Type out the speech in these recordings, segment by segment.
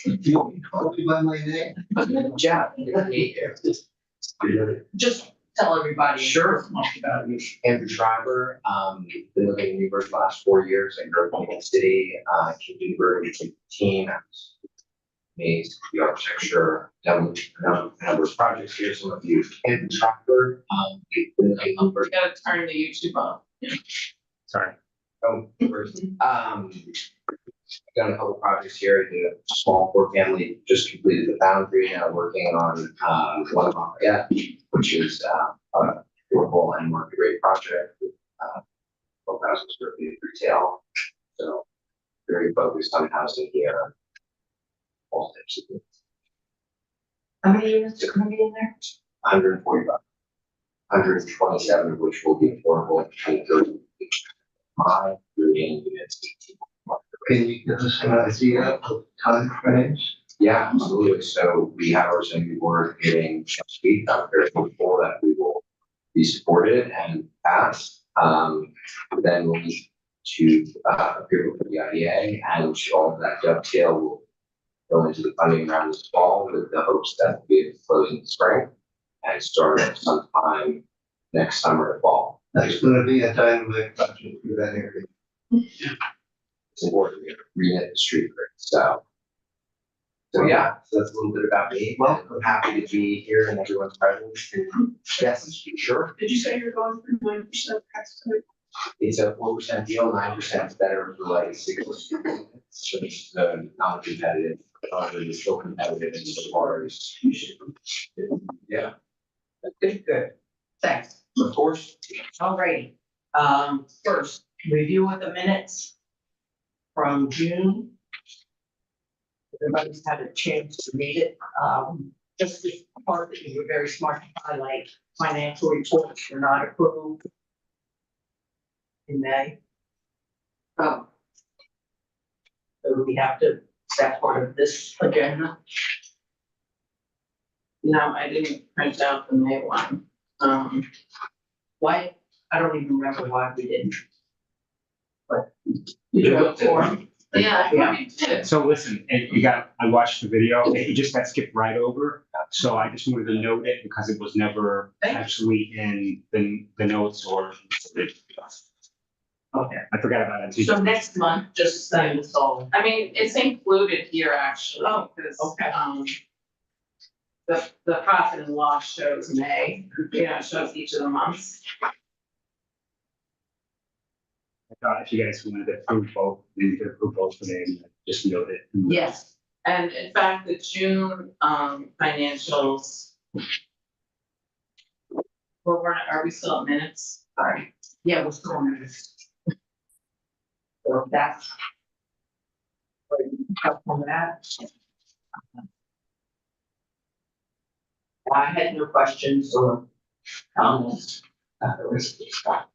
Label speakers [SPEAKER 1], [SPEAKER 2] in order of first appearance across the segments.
[SPEAKER 1] You call me by my name?
[SPEAKER 2] Jeff, just tell everybody.
[SPEAKER 3] Sure.
[SPEAKER 2] Much about you.
[SPEAKER 3] Andrew Schreiber, been living in Newburgh the last 4 years. I grew up in the city, came to Newburgh in 2018. I was amazed with the architecture, done a number of projects here. Some of you, Andrew Schreiber, been living in
[SPEAKER 2] We
[SPEAKER 3] Newburgh.
[SPEAKER 2] gotta turn the YouTube on.
[SPEAKER 3] Sorry. I've done a couple projects here. I did a small 4-family, just completed the boundary. Now working on one Lafayette, which is a durable and market rate project with 12,000 square feet of retail. So very focused on housing here. All types of things.
[SPEAKER 2] How many units are gonna be in there?
[SPEAKER 3] 145, 127 of which will be affordable, between 30 units, 18.
[SPEAKER 1] Can you give us an idea of time frames?
[SPEAKER 3] Yeah, absolutely. So we have our zoning board meeting next week. I'm very hopeful that we will be supported and pass. Then we'll need to appear for the IDA, and all of that dovetail will go into the funding round this fall with the hopes that we'll be able to close in the spring and start at sometime next summer or fall.
[SPEAKER 1] That's gonna be a dynamic budget for that area.
[SPEAKER 3] It's important to re-hit the street grid. So yeah, so that's a little bit about me. Well, I'm happy to be here in everyone's presence. Yes, sure.
[SPEAKER 2] Did you say you're going for 9% tax credit?
[SPEAKER 3] It's a 4% deal, 9% is better for like 6. So it's non-competitive, it's still competitive in so far as you should. Yeah,
[SPEAKER 2] Good. Thanks.
[SPEAKER 3] of course.
[SPEAKER 2] Alrighty. First, review of the minutes from June. Everybody's had a chance to read it. Just the part that you were very smart to highlight, financial reports were not approved in May. So we have to, that's part of this agenda. No, I didn't print out the May one. Why? I don't even remember why we didn't. But you do it for me. Yeah.
[SPEAKER 4] So listen, I watched the video, it just got skipped right over, so I just wanted to note it because it was never actually in the notes or.
[SPEAKER 2] Okay.
[SPEAKER 4] I forgot about it.
[SPEAKER 2] So next month, just send us all.
[SPEAKER 5] I mean, it's included here actually, because, the profit and loss shows May, it shows each of the months.
[SPEAKER 4] I thought if you guys wanted to approve both, then you could approve both today and just note it.
[SPEAKER 2] Yes.
[SPEAKER 5] And in fact, the June, financials. Well, are we still at minutes?
[SPEAKER 2] Sorry. Yeah, we're still on this. So that's. On that. I had no questions or comments. The rest of the stuff.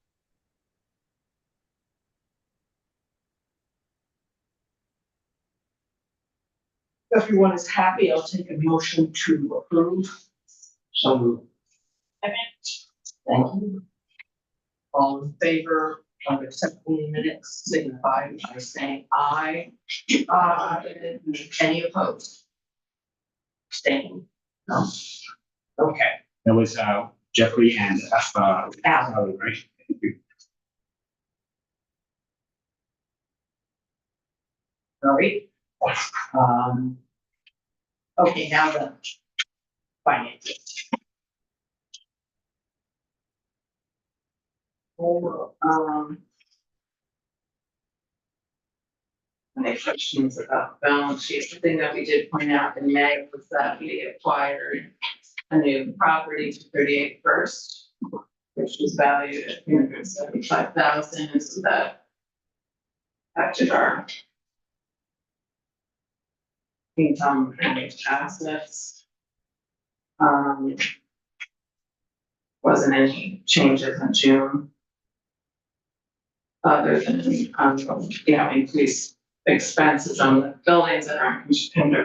[SPEAKER 2] If everyone is happy, I'll take a motion to approve.
[SPEAKER 1] So
[SPEAKER 2] Thank you. All in favor of accepting the minutes, signify by saying aye. Any opposed? Staying? No. Okay.
[SPEAKER 4] That was Jeffrey and
[SPEAKER 2] Al.
[SPEAKER 4] Sally, right? Thank you.
[SPEAKER 2] All right. Okay, now the finances.
[SPEAKER 5] Any questions about the balance sheet? The thing that we did point out in May was that we acquired a new property to 38 First, which was valued at $375,000, so that affected our income and assets. Wasn't any changes in June. Other than, increased expenses on the buildings that are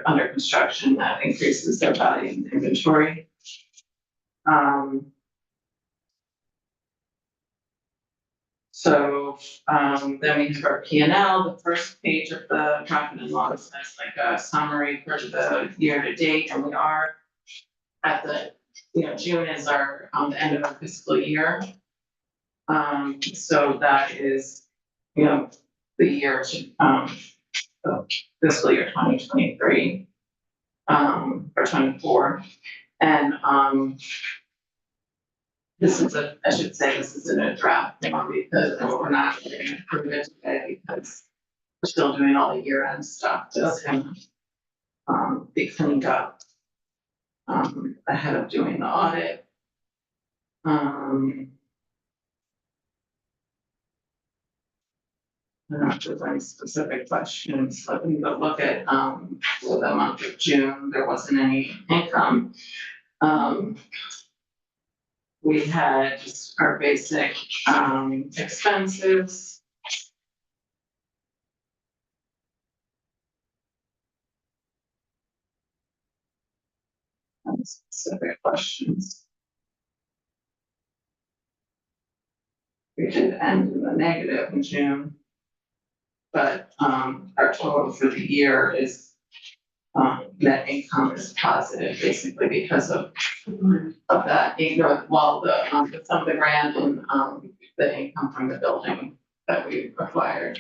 [SPEAKER 5] under construction, that increases their value in inventory. So, then we have our P and L, the first page of the profit and loss has like a summary for the year to date, and we are at the, June is our, the end of our fiscal year. So that is, the year to, of fiscal year 2023, or 24. And, this isn't a draft form because we're not going to approve it today because we're still doing all the year end stuff. That's gonna, be cleaned up, ahead of doing the audit. I don't know if there's any specific questions. Let me go look at, for the month of June, there wasn't any income. We had just our basic, expenses. And specific questions. We did end in the negative in June. But, our total for the year is, net income is positive, basically because of that, some of the grant and, the income from the building that we acquired.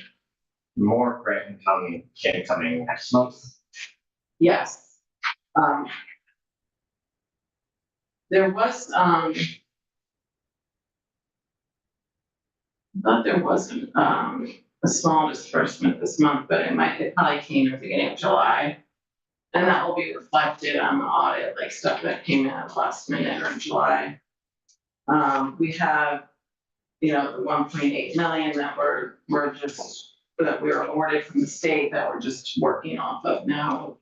[SPEAKER 6] More grant incoming next month.
[SPEAKER 5] Yes. There was, I thought there wasn't, a small disbursement this month, but it probably came at the beginning of July. And that will be reflected on the audit, like stuff that came in at the last minute or in July. We have, the 1.8 million that that we were awarded from the state that we're just working off of now,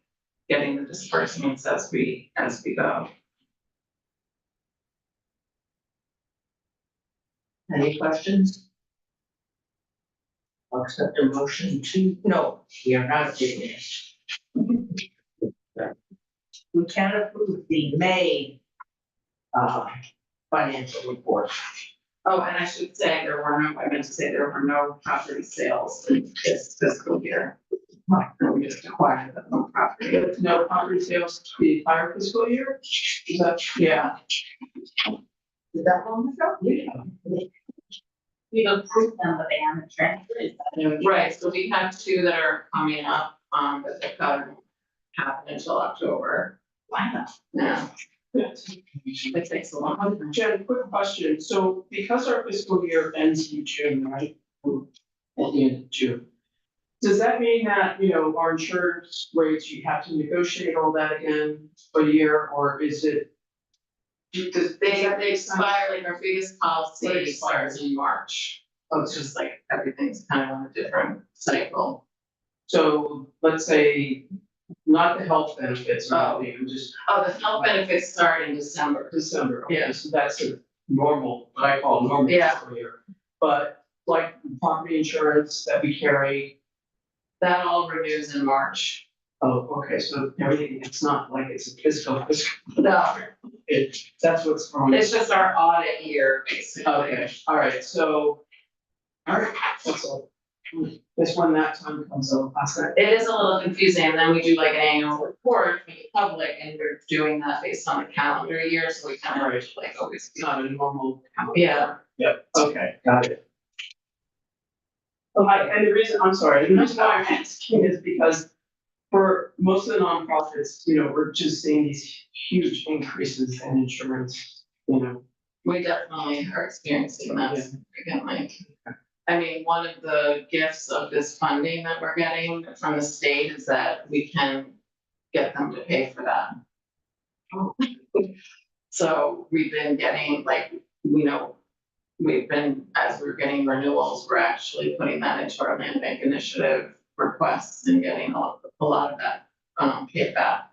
[SPEAKER 5] getting the disbursements as we go.
[SPEAKER 2] Any questions? I'll accept a motion to, no, we are not doing this. We can approve the May financial report.
[SPEAKER 5] Oh, and I should say I meant to say there were no property sales in this fiscal year. We just acquired the property.
[SPEAKER 7] No property sales to the entire fiscal year? Is that?
[SPEAKER 5] Yeah.
[SPEAKER 2] Did that one go? Yeah.
[SPEAKER 8] We've approved them, but they haven't transferred.
[SPEAKER 5] Right, so we have two that are coming up, but they've got to happen until October.
[SPEAKER 8] Wow.
[SPEAKER 5] Yeah,
[SPEAKER 7] Yes.
[SPEAKER 5] it takes a long time.
[SPEAKER 7] Jen, quick question. So because our fiscal year ends in June, right? At the end of June. Does that mean that, our insurance rates, you have to negotiate all that again for the year, or is it?
[SPEAKER 5] They expire, like our biggest policy
[SPEAKER 7] They expire.
[SPEAKER 5] expires in March. So it's just like everything's kind of on a different cycle.
[SPEAKER 7] So let's say, not the health benefits, I'm just
[SPEAKER 5] Oh, the health benefits start in December.
[SPEAKER 7] December,
[SPEAKER 5] Yeah.
[SPEAKER 7] okay, so that's a normal, what I call normal
[SPEAKER 5] Yeah.
[SPEAKER 7] fiscal year. But like property insurance that we carry,
[SPEAKER 5] That all renews in March.
[SPEAKER 7] oh, okay, so everything, it's not like it's a fiscal,
[SPEAKER 5] No,
[SPEAKER 7] that's what's wrong.
[SPEAKER 5] it's just our audit year, basically.
[SPEAKER 7] Okay, all right, so. All right, that's all. This when that time comes up, I'll say.
[SPEAKER 5] It is a little confusing, and then we do like an annual report for the public, and we're doing that based on the calendar year, so we kind of like always.
[SPEAKER 7] It's not a normal.
[SPEAKER 5] Yeah,
[SPEAKER 7] Yep, okay, got it. Okay, and the reason, I'm sorry, the reason why I'm asking is because for most of the nonprofits, we're just seeing these huge increases in insurance,
[SPEAKER 5] we definitely are experiencing that significantly. I mean, one of the gifts of this funding that we're getting from the state is that we can get them to pay for that. So we've been getting as we're getting renewals, we're actually putting that into our land bank initiative requests and getting a lot of that paid back.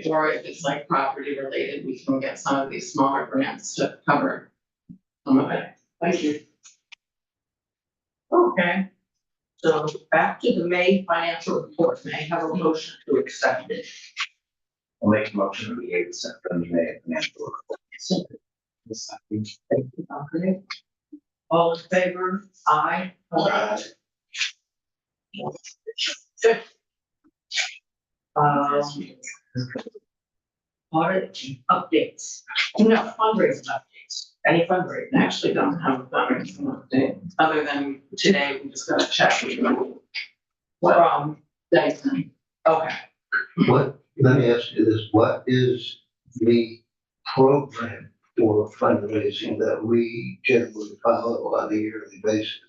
[SPEAKER 5] Or if it's like property related, we can get some of these smaller grants to cover some of it.
[SPEAKER 7] Thank you.
[SPEAKER 2] Okay. So back to the May financial report. May I have a motion to accept it?
[SPEAKER 6] I'll make a motion to be accept the May financial report.
[SPEAKER 2] Thank you, Dr. Nick. All in favor? Aye. Um, audit updates, no fundraising updates, any fundraising?
[SPEAKER 5] Actually don't have a fundraising update, other than today, we just got a check from Dyson.
[SPEAKER 2] Okay,
[SPEAKER 1] What, let me ask you this, what is the program for fundraising that we generally follow on a yearly basis?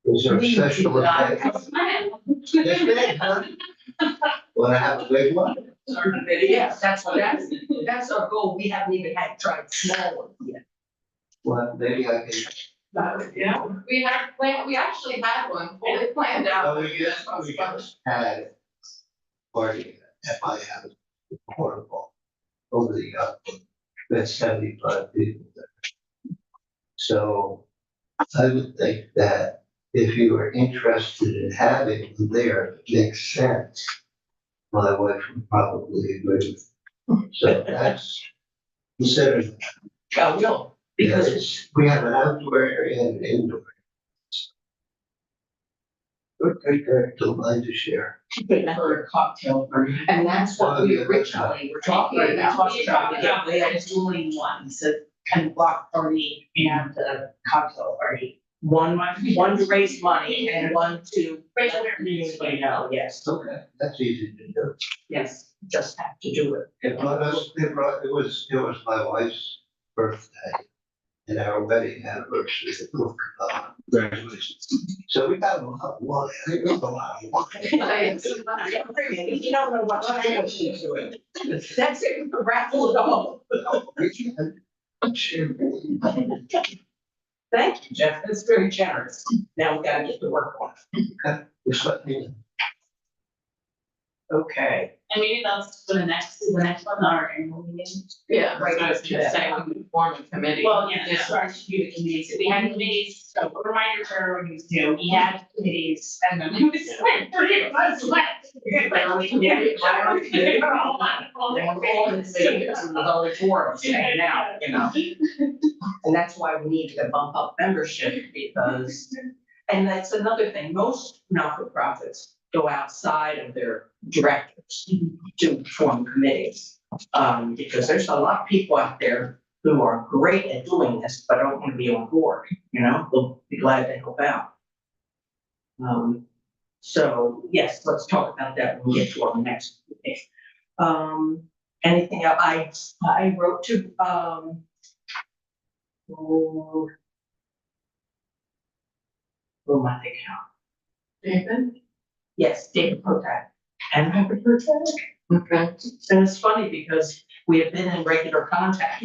[SPEAKER 1] Is there a
[SPEAKER 2] We
[SPEAKER 1] special
[SPEAKER 2] do not
[SPEAKER 1] event?
[SPEAKER 2] have-
[SPEAKER 1] This big, huh? Wanna have a big one?
[SPEAKER 2] Yes, that's our goal, we haven't even had tried small ones yet.
[SPEAKER 1] Well, maybe I can.
[SPEAKER 5] Yeah, we had planned, we actually had one fully planned out.
[SPEAKER 1] Oh, we just had a party at my house, portable, over the, we had 75 people there. So I would think that if you are interested in having them there, it makes sense. My wife would probably agree with me. So that's considered.
[SPEAKER 2] I will, because it's,
[SPEAKER 1] We have an outdoor area and an indoor. Good, don't mind to share.
[SPEAKER 2] for a cocktail party, and that's what we originally were talking about.
[SPEAKER 8] We talked about doing one, so kind of block party and a cocktail party.
[SPEAKER 2] One to raise money and one to
[SPEAKER 8] Raise
[SPEAKER 2] let
[SPEAKER 8] awareness.
[SPEAKER 2] community know, yes,
[SPEAKER 1] Okay, that's easy to do.
[SPEAKER 2] yes, just have to do it.
[SPEAKER 1] It was my wife's birthday and our wedding anniversary. Graduation. So we got a lot of wine. I think it was a lot of wine.
[SPEAKER 2] You don't know what time it is. That's it, raffle it off.
[SPEAKER 1] I'm sure.
[SPEAKER 2] Thank you, Jeff, that's very generous. Now we gotta get to work on it.
[SPEAKER 1] Just let me know.
[SPEAKER 2] Okay,
[SPEAKER 8] And maybe that's for the next one, our annual meeting.
[SPEAKER 5] Yeah, right, I was gonna say, we can form a committee.
[SPEAKER 8] Well, yeah, so our community committees, we had committees, so a reminder to everyone who's new, we had committees, and then it was like 3 of us left.
[SPEAKER 2] there's only 4 of us hanging out, you know? And that's why we need to bump up membership because, and that's another thing, most not-for-profits go outside of their directors to form committees. Because there's a lot of people out there who are great at doing this, but don't want to be on board, you know, they'll be glad to help out. So yes, let's talk about that when we get to our next meeting. Anything else? I wrote to, who am I thinking of?
[SPEAKER 5] David?
[SPEAKER 2] Yes, David Protak. And Robert Protak.
[SPEAKER 5] Okay.
[SPEAKER 2] And it's funny because we have been in regular contact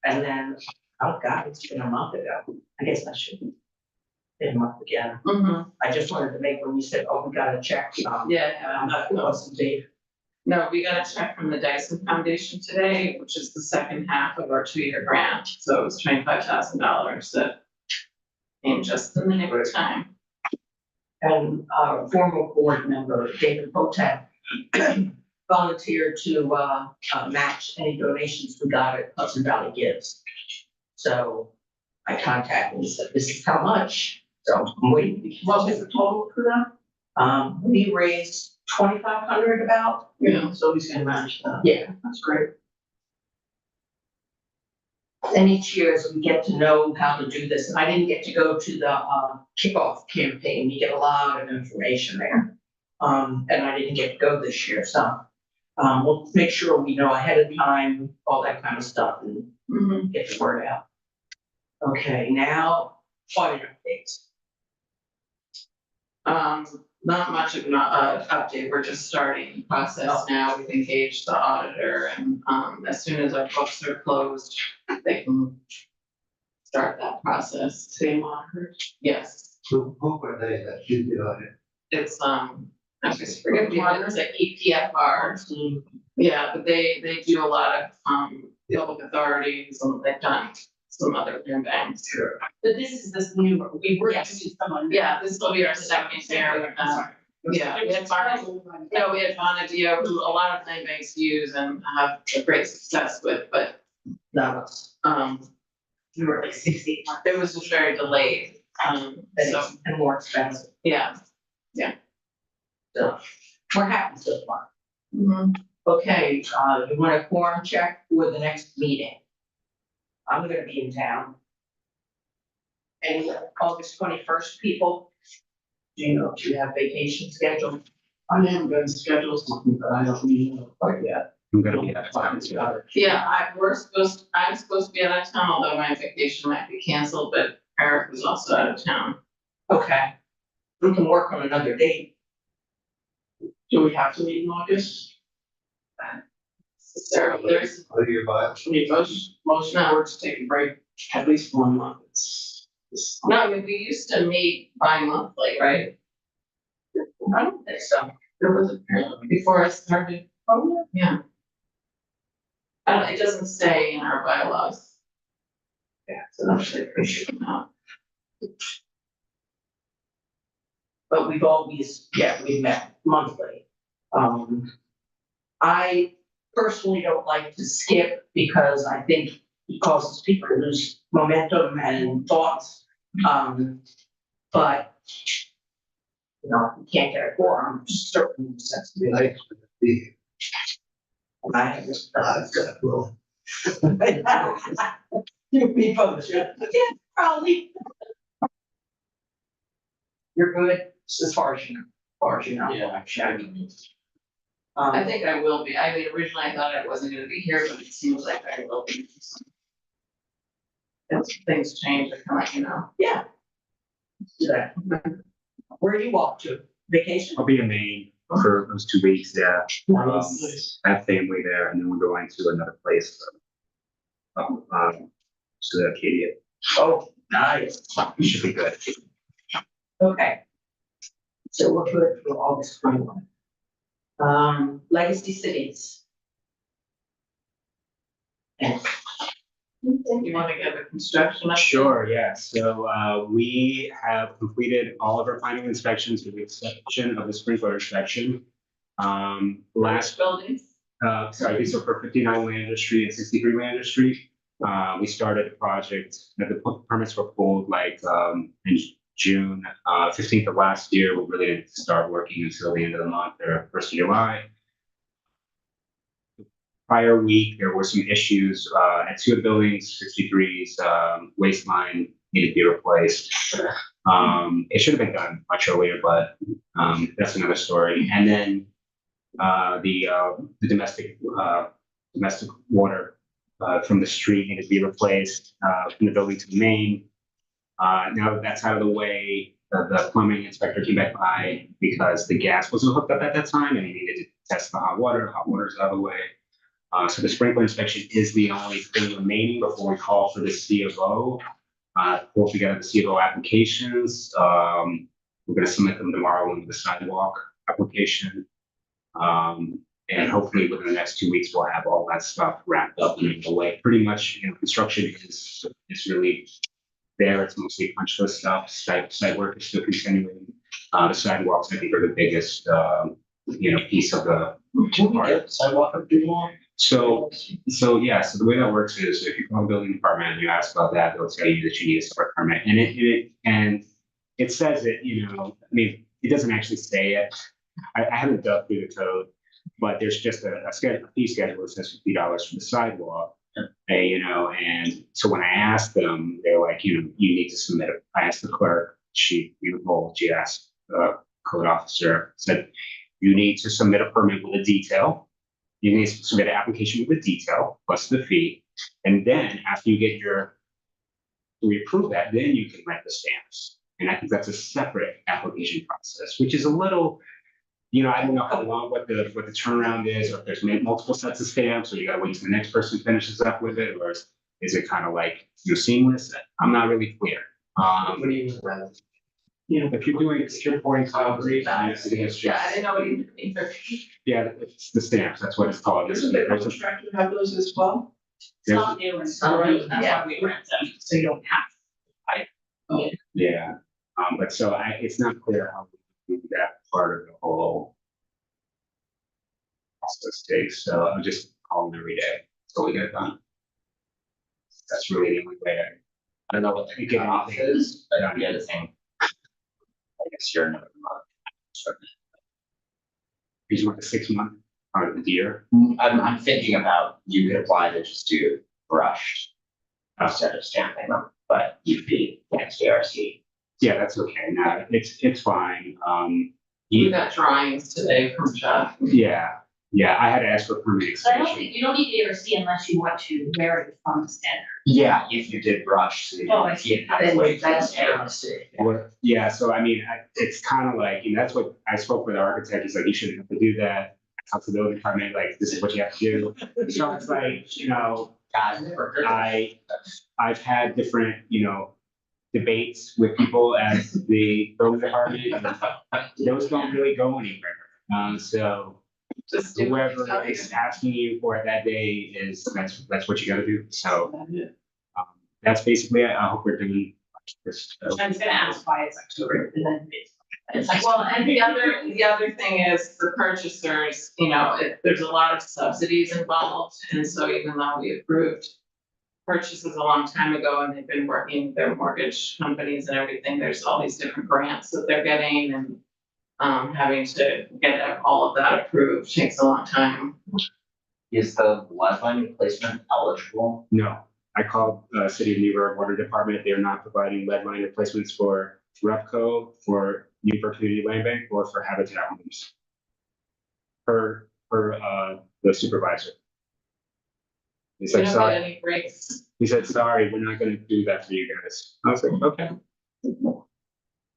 [SPEAKER 2] and then, oh God, it's been a month ago. I guess I shouldn't. Been a month again.
[SPEAKER 5] Mm-hmm.
[SPEAKER 2] I just wanted to make when you said, oh, we got to check.
[SPEAKER 5] Yeah,
[SPEAKER 2] It wasn't Dave.
[SPEAKER 5] no, we got a check from the Dyson Foundation today, which is the second half of our 2-year grant, so it was $25,000 that came just in the nick of time.
[SPEAKER 2] And our former board member, David Protak, volunteered to match any donations we got at Hudson Valley Gives. So I contacted him and said, this is how much. So I'm waiting.
[SPEAKER 7] What was the total for that?
[SPEAKER 2] We raised 2,500 about.
[SPEAKER 5] Yeah.
[SPEAKER 7] So he's gonna match that.
[SPEAKER 2] Yeah.
[SPEAKER 7] That's great.
[SPEAKER 2] And each year as we get to know how to do this, and I didn't get to go to the kickoff campaign, you get a lot of information there. And I didn't get to go this year, so we'll make sure we know ahead of time, all that kind of stuff and
[SPEAKER 5] Mm-hmm.
[SPEAKER 2] get the word out. Okay, now audit updates.
[SPEAKER 5] Not much of an update, we're just starting the process now, we've engaged the auditor, and, as soon as our books are closed, they can start that process.
[SPEAKER 2] Same auditor.
[SPEAKER 5] Yes,
[SPEAKER 1] Who were they that did the audit?
[SPEAKER 5] it's, I just forget what it is, like EPFR. Yeah, but they do a lot of, public authorities, and they've done some other banks.
[SPEAKER 1] Sure.
[SPEAKER 8] But this is this new, we were actually someone.
[SPEAKER 5] Yeah, this will be our second year, yeah, we had Bonadio, who a lot of land banks use and have a great success with, but,
[SPEAKER 2] That was, you were like 60 months.
[SPEAKER 5] It was just very delayed, so,
[SPEAKER 2] And more expensive,
[SPEAKER 5] yeah.
[SPEAKER 2] so we're happy so far.
[SPEAKER 5] Mhm.
[SPEAKER 2] Okay, you want a quorum check for the next meeting? I'm gonna be in town. And August 21st, people? Do you have vacation scheduled?
[SPEAKER 7] I haven't been scheduled something, but I don't need to quite yet.
[SPEAKER 4] I'm gonna be out of town too.
[SPEAKER 5] Yeah, I'm supposed to be out of town, although my vacation might be canceled, but Eric was also out of town.
[SPEAKER 2] Okay. We can work on another date.
[SPEAKER 7] Do we have to meet in August?
[SPEAKER 5] So there's,
[SPEAKER 1] What are your bylaws?
[SPEAKER 7] I mean, most boards take a break at least 1 month. It's.
[SPEAKER 5] no, I mean, we used to meet bi-monthly, right?
[SPEAKER 2] I don't think so.
[SPEAKER 5] There was a period before I started.
[SPEAKER 2] Oh,
[SPEAKER 5] Yeah. It doesn't say in our bylaws. Yeah, so actually we should come out.
[SPEAKER 2] but we've always, we've met monthly. I personally don't like to skip because I think it causes people to lose momentum and thoughts. But you know, if you can't get a quorum, certainly sense to be like,
[SPEAKER 1] Nice to be
[SPEAKER 2] I just,
[SPEAKER 1] I've got, well,
[SPEAKER 2] you be both, yeah, probably. You're good, as far as you know,
[SPEAKER 7] Yeah.
[SPEAKER 2] actually.
[SPEAKER 5] I think I will be. I mean, originally I thought I wasn't gonna be here, but it seems like I will be. If things change, I can let you know.
[SPEAKER 2] Yeah. Yeah. Where are you off to? Vacation?
[SPEAKER 4] I'll be in Maine for those 2 weeks, yeah.
[SPEAKER 7] Nice.
[SPEAKER 4] I have family there, and then we're going to another place. To Acadia.
[SPEAKER 2] Oh, nice.
[SPEAKER 4] Should be good.
[SPEAKER 2] Okay. So we're good for August 21. Legacy cities. And
[SPEAKER 5] You wanna give a construction update?
[SPEAKER 4] Sure, yeah, so we have completed all of our final inspections with the exception of the sprinkler inspection. Last,
[SPEAKER 5] Buildings?
[SPEAKER 4] sorry, these are for 59 Lander Street and 63 Lander Street. We started the project, the permits were pulled like in June 15th of last year. We really didn't start working until the end of the month or 1st of July. Prior week, there were some issues at 2 of the buildings, 63's waste line needed to be replaced. It should have been done much earlier, but that's another story. And then the domestic water from the street needed to be replaced from the building to the main. Now that that's out of the way, the plumbing inspector came back by because the gas wasn't hooked up at that time and he needed to test the hot water. Hot water's out of the way. So the sprinkler inspection is the only thing remaining before we call for the C of O. Pull together the C of O applications. We're gonna submit them tomorrow with the sidewalk application. And hopefully within the next 2 weeks, we'll have all that stuff wrapped up and in the way. Pretty much, you know, construction is really there. It's mostly punch list stuff. Site work is still continuing. The sidewalks, I think, are the biggest, piece of the
[SPEAKER 7] Can we get sidewalk approval?
[SPEAKER 4] So the way that works is if you call the building department and you ask about that, they'll tell you that you need a separate permit. And it says it, I mean, it doesn't actually say it. I haven't dug through the code, but there's just a fee schedule that says $50 for the sidewalk. And so when I asked them, they're like, you need to submit it. I asked the clerk, she asked the code officer, said, you need to submit a permit with a detail. You need to submit an application with a detail plus the fee. And then after you get we approve that, then you can rent the stamps. And I think that's a separate application process, which is a little, I don't know how long, what the turnaround is, or if there's multiple sets of stamps, or you gotta wait till the next person finishes up with it, or is it kind of like, seamless? I'm not really clear.
[SPEAKER 6] What do you mean, rent?
[SPEAKER 4] If you're doing pouring concrete,
[SPEAKER 5] Yeah, I didn't know what you mean.
[SPEAKER 4] yeah, it's the stamps, that's what it's called.
[SPEAKER 7] Doesn't the contractor have those as well?
[SPEAKER 8] It's not new and stuff, that's why we rent them, so you don't have.
[SPEAKER 4] Yeah, but so it's not clear how we do that part of the whole process takes, so I'm just calling every day, so we get it done. That's really the only way
[SPEAKER 6] I don't know what the cutoff is, but the other thing. I guess you're another month.
[SPEAKER 4] He's working 6 months out of the year.
[SPEAKER 6] I'm thinking about, you could apply to just do brushed instead of stamping them, but you'd be against JRC.
[SPEAKER 4] Yeah, that's okay. No, it's fine.
[SPEAKER 5] We got drawings today from Jeff.
[SPEAKER 4] Yeah, I had to ask for permit
[SPEAKER 8] So I don't
[SPEAKER 4] extension.
[SPEAKER 8] think, you don't need ARC unless you want to vary from the standard.
[SPEAKER 6] Yeah, if you did brush, so you
[SPEAKER 8] Oh, I
[SPEAKER 6] didn't see it.
[SPEAKER 5] Then that's JRC.
[SPEAKER 4] Yeah, so I mean, it's kind of like, that's what I spoke with the architect, he's like, you shouldn't have to do that. Talk to the building department, like, this is what you have to do. So it's like, I've had different, debates with people at the building department, and those don't really go anywhere. So
[SPEAKER 5] Just do what
[SPEAKER 4] whoever
[SPEAKER 5] they tell you.
[SPEAKER 4] is asking you for it that day that's what you gotta do. So that's basically it. I hope we're doing this.
[SPEAKER 8] I was gonna ask why it's October and then it's like,
[SPEAKER 5] Well, and the other thing is the purchasers, there's a lot of subsidies involved, and so even though we approved purchases a long time ago and they've been working with their mortgage companies and everything, there's all these different grants that they're getting and having to get all of that approved takes a long time.
[SPEAKER 6] Is the lead line replacement eligible?
[SPEAKER 4] No, I called City of Newburgh Water Department. They're not providing lead line replacements for Repco, for Newburgh Community Land Bank, or for Habitat Homes. Per the supervisor. He
[SPEAKER 5] We
[SPEAKER 4] said,
[SPEAKER 5] don't get
[SPEAKER 4] sorry.
[SPEAKER 5] any breaks.
[SPEAKER 4] He said, sorry, we're not gonna do that for you guys. I was like, okay.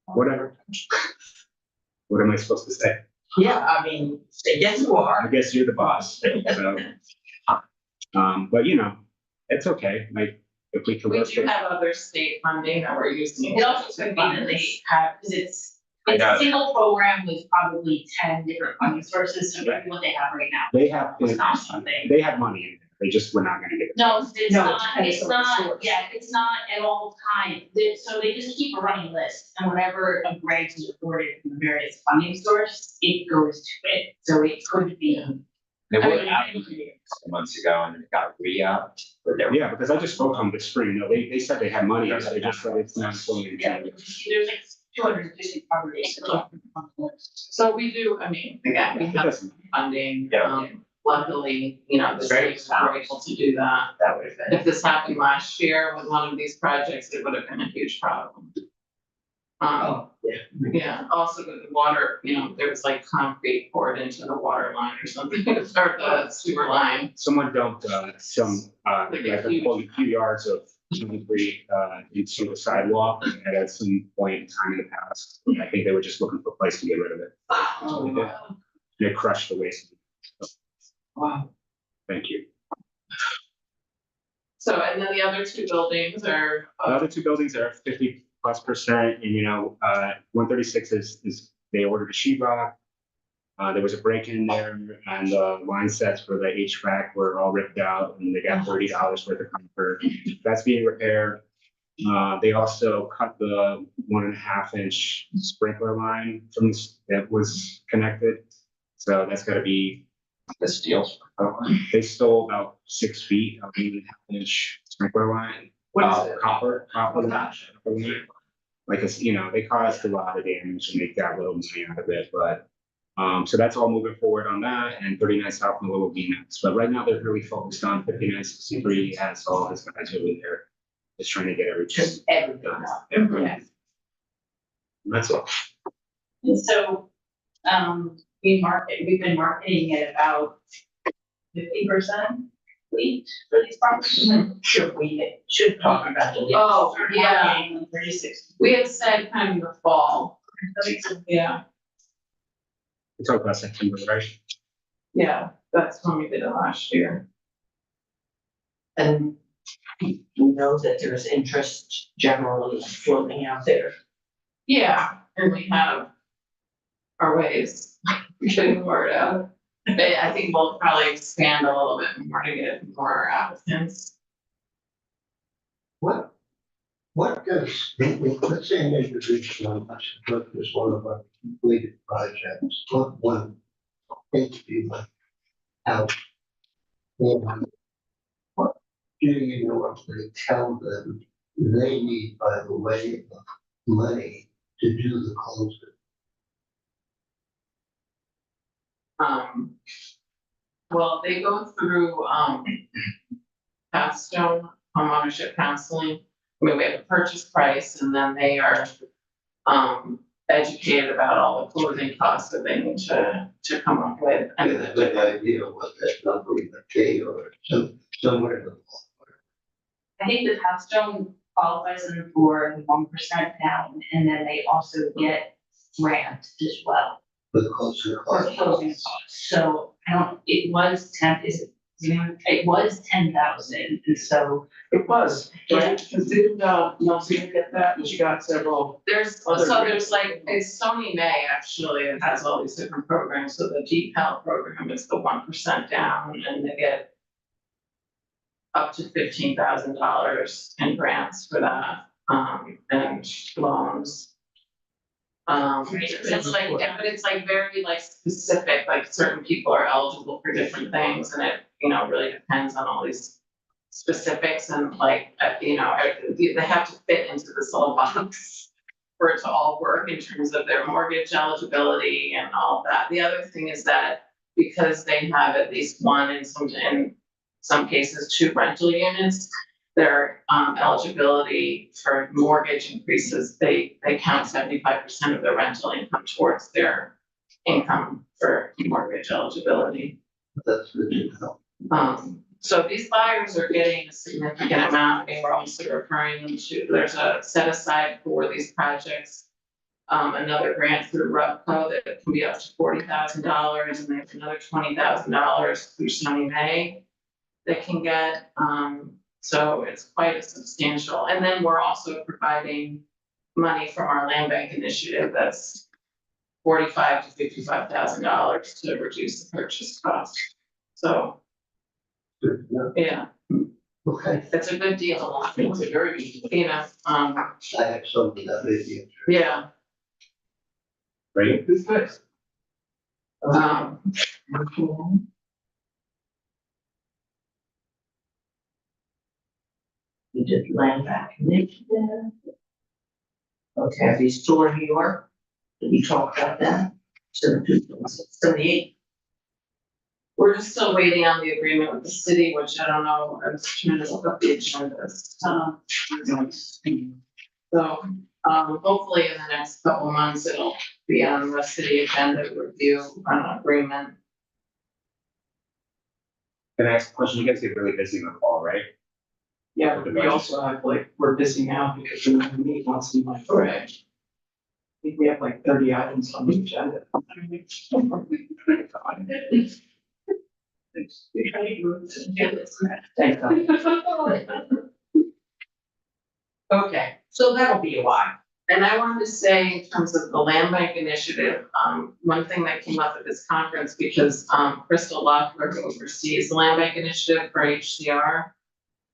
[SPEAKER 4] Whatever. What am I supposed to say?
[SPEAKER 2] Yeah, I mean, yes, you are.
[SPEAKER 4] I guess you're the boss. So, but it's okay. Like, if we can
[SPEAKER 5] We
[SPEAKER 4] work
[SPEAKER 5] do
[SPEAKER 4] it.
[SPEAKER 5] have other state funding that we're using.
[SPEAKER 8] it also could be that they have, because it's
[SPEAKER 6] I know.
[SPEAKER 8] a single program with probably 10 different funding sources, so maybe what they have right now.
[SPEAKER 4] They have,
[SPEAKER 8] It's not something.
[SPEAKER 4] they have money in there. They just were not gonna give it.
[SPEAKER 8] No, it's
[SPEAKER 2] No,
[SPEAKER 8] not,
[SPEAKER 2] it's
[SPEAKER 8] it's
[SPEAKER 2] on the
[SPEAKER 8] not,
[SPEAKER 2] source.
[SPEAKER 8] yeah, it's not at all time, so they just keep a running list, and whenever a grant is awarded from the various funding source, it goes to it, so it could be.
[SPEAKER 6] They
[SPEAKER 8] I
[SPEAKER 6] were
[SPEAKER 8] mean,
[SPEAKER 6] out some months ago and it got re-upped, but there.
[SPEAKER 4] Yeah, because I just spoke to them this spring. No, they said they had money. They just said it's not going
[SPEAKER 8] Yeah,
[SPEAKER 4] to.
[SPEAKER 8] there's like 250 properties.
[SPEAKER 5] So we do, again, we have some funding,
[SPEAKER 6] Yeah.
[SPEAKER 5] luckily, the states were able to do that.
[SPEAKER 6] That would have been.
[SPEAKER 5] If this happened last year with one of these projects, it would have been a huge problem. Yeah, also with the water, there was like concrete poured into the water line or something, or the sewer line.
[SPEAKER 4] Someone dumped like a few yards of concrete into the sidewalk at some point in time in the past. And I think they were just looking for a place to get rid of it.
[SPEAKER 5] Oh,
[SPEAKER 4] They did. They crushed the waste.
[SPEAKER 5] wow.
[SPEAKER 4] Thank you.
[SPEAKER 5] So, and then the other two buildings are,
[SPEAKER 4] The other two buildings are 50+%, and 136 is they ordered a sheetrock. There was a break in there, and the line sets for the HVAC were all ripped out, and they got $30 worth of comfort. That's being repaired. They also cut the 1.5-inch sprinkler line that was connected. So that's gotta be,
[SPEAKER 6] The steel.
[SPEAKER 4] they stole about 6 feet of the 1.5-inch sprinkler line.
[SPEAKER 5] what is it?
[SPEAKER 4] Copper line.
[SPEAKER 5] Gosh.
[SPEAKER 4] Like, they caused a lot of damage and they got a little money out of it, but, so that's all moving forward on that, and 39 South Mill will be next. But right now, they're really focused on 5963, as all his guys really there. Just trying to get everything.
[SPEAKER 2] Just everything.
[SPEAKER 4] done.
[SPEAKER 2] Yeah.
[SPEAKER 4] That's all.
[SPEAKER 8] And so, we've been marketing at about 50% complete for these properties.
[SPEAKER 2] Should talk about it.
[SPEAKER 5] Oh,
[SPEAKER 8] Start
[SPEAKER 5] yeah,
[SPEAKER 8] marketing in 36.
[SPEAKER 5] we had said kind of in the fall, yeah,
[SPEAKER 4] We talked about September, right?
[SPEAKER 5] yeah, that's when we did it last year.
[SPEAKER 2] And we know that there's interest generally floating out there.
[SPEAKER 5] Yeah, and we have our ways of getting the word out. But I think we'll probably expand a little bit more to get more applicants.
[SPEAKER 1] What does, let's say an individual wants to put this one of our completed projects, one entity like out. And what do you normally tell them they need, by the way, money to do the closing.
[SPEAKER 5] Well, they go through, Pathstone homeownership counseling. I mean, we have a purchase price and then they are, educated about all the closing costs that they need to come up with.
[SPEAKER 1] I have a good idea what that number would be, or somewhere in the
[SPEAKER 8] I think the Pathstone qualifies them for the 1% down, and then they also get grant as well
[SPEAKER 1] the closer
[SPEAKER 8] for
[SPEAKER 1] cost.
[SPEAKER 8] closing costs. So I don't, it was 10, it was 10,000, and so
[SPEAKER 7] It was, right, because didn't, Nelson get that, and she got several,
[SPEAKER 5] There's,
[SPEAKER 7] Other
[SPEAKER 5] so
[SPEAKER 7] grants.
[SPEAKER 5] there's like, it's Sony May actually, it has all these different programs, so the DPAL program is the 1% down and they get up to $15,000 in grants for that, and loans. It's like, but it's like very like specific, like certain people are eligible for different things and it, really depends on all these specifics and like, they have to fit into this little box for it to all work in terms of their mortgage eligibility and all that. The other thing is that because they have at least one in some cases, 2 rental units, their eligibility for mortgage increases, they count 75% of their rental income towards their income for mortgage eligibility.
[SPEAKER 1] That's good to know.
[SPEAKER 5] So these buyers are getting a significant amount, and we're also referring them to, there's a set aside for these projects. Another grant through RUBCO that can be up to $40,000, and there's another $20,000 through Sony May that can get, so it's quite a substantial, and then we're also providing money from our land bank initiative that's $45,000 to $55,000 to reduce the purchase cost. So,
[SPEAKER 1] Good to know.
[SPEAKER 5] yeah,
[SPEAKER 1] Okay,
[SPEAKER 5] it's a good deal,
[SPEAKER 7] it's a very good.
[SPEAKER 1] I have something that may be interesting.
[SPEAKER 5] yeah,
[SPEAKER 4] Right?
[SPEAKER 7] It's nice.
[SPEAKER 2] We did land back initiative. Okay, restore New York, did we talk about that? 78.
[SPEAKER 5] we're just still waiting on the agreement with the city, which I don't know, I was trying to look up the agendas. So, hopefully in the next couple months, it'll be on the city agenda to review an agreement.
[SPEAKER 4] Can I ask a question? You guys get really busy in the fall, right?
[SPEAKER 7] Yeah, but we also have like, we're busy now because we're gonna meet once in like,
[SPEAKER 5] Right.
[SPEAKER 7] I think we have like 30 items on the agenda. Thanks, Tom.
[SPEAKER 5] Okay, so that'll be a while. And I wanted to say in terms of the land bank initiative, one thing that came up at this conference, because, Crystal Loeffler, who oversees the land bank initiative for HCR,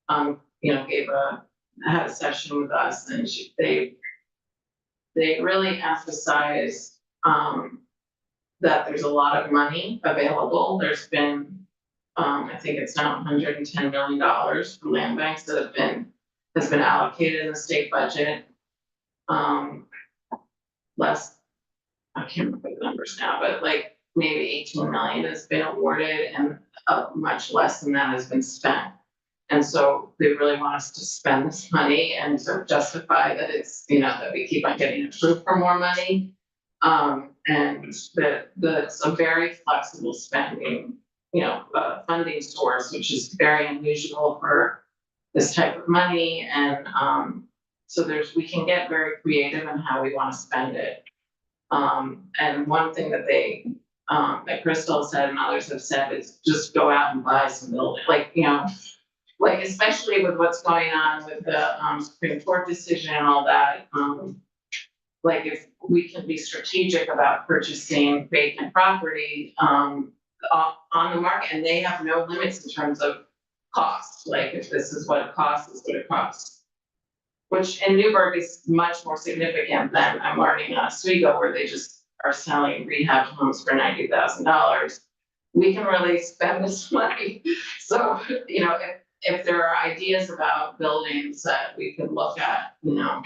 [SPEAKER 5] had a session with us and they really emphasize, that there's a lot of money available. There's been, I think it's now $110 million for land banks that has been allocated in the state budget. Less, I can't remember the numbers now, but like maybe 18 million has been awarded and much less than that has been spent. And so they really want us to spend this money and to justify that it's, that we keep on getting approved for more money. And that it's a very flexible spending, funding source, which is very unusual for this type of money. And, so we can get very creative in how we want to spend it. And one thing that that Crystal said and others have said is just go out and buy some building, like especially with what's going on with the Supreme Court decision and all that. Like if we can be strategic about purchasing vacant property on the market, and they have no limits in terms of cost. Like if this is what it costs, this is what it costs. Which in Newburgh is much more significant than I'm learning on Oswego, where they just are selling rehab homes for $90,000. We can really spend this money. So, if there are ideas about buildings that we could look at, you know,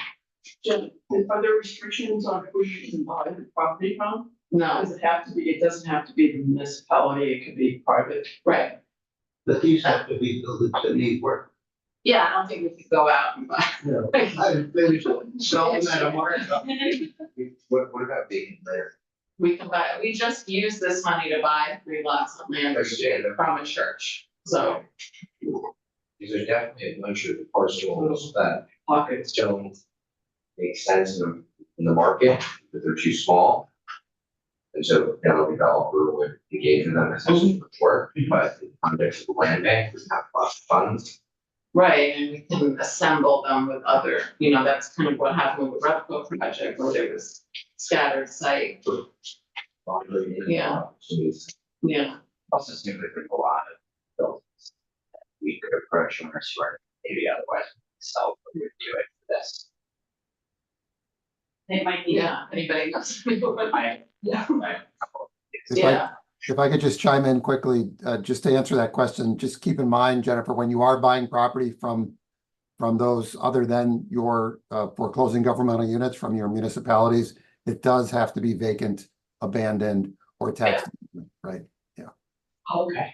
[SPEAKER 7] Jen, are there restrictions on who you can buy the property from?
[SPEAKER 5] no,
[SPEAKER 7] Does it have to be, it doesn't have to be the municipality, it could be private.
[SPEAKER 5] right.
[SPEAKER 1] But these have to be buildings that need work.
[SPEAKER 5] Yeah, I don't think we could go out and buy.
[SPEAKER 1] You know, I finish selling at a markup.
[SPEAKER 3] What about vacant land?
[SPEAKER 5] We can buy, we just used this money to buy 3 lots of land from a church, so.
[SPEAKER 3] These are definitely a bunch of parcels that
[SPEAKER 7] Pockets.
[SPEAKER 3] don't make sense in the market, because they're too small. And so now a developer would engage in them essentially for work, but in the context of the land bank, we have lots of funds.
[SPEAKER 5] Right, and we can assemble them with other, you know, that's kind of what happened with the Repco project, where there was scattered site, Yeah. yeah.
[SPEAKER 6] Also seems like there's a lot of buildings that we could approach owners who are maybe otherwise self would do it for this.
[SPEAKER 8] It might be.
[SPEAKER 5] Yeah, anybody knows?
[SPEAKER 6] Yeah.
[SPEAKER 5] Yeah,
[SPEAKER 9] If I could just chime in quickly, just to answer that question, just keep in mind, Jennifer, when you are buying property from those other than your foreclosing governmental units from your municipalities, it does have to be vacant, abandoned, or tax, right?
[SPEAKER 5] okay.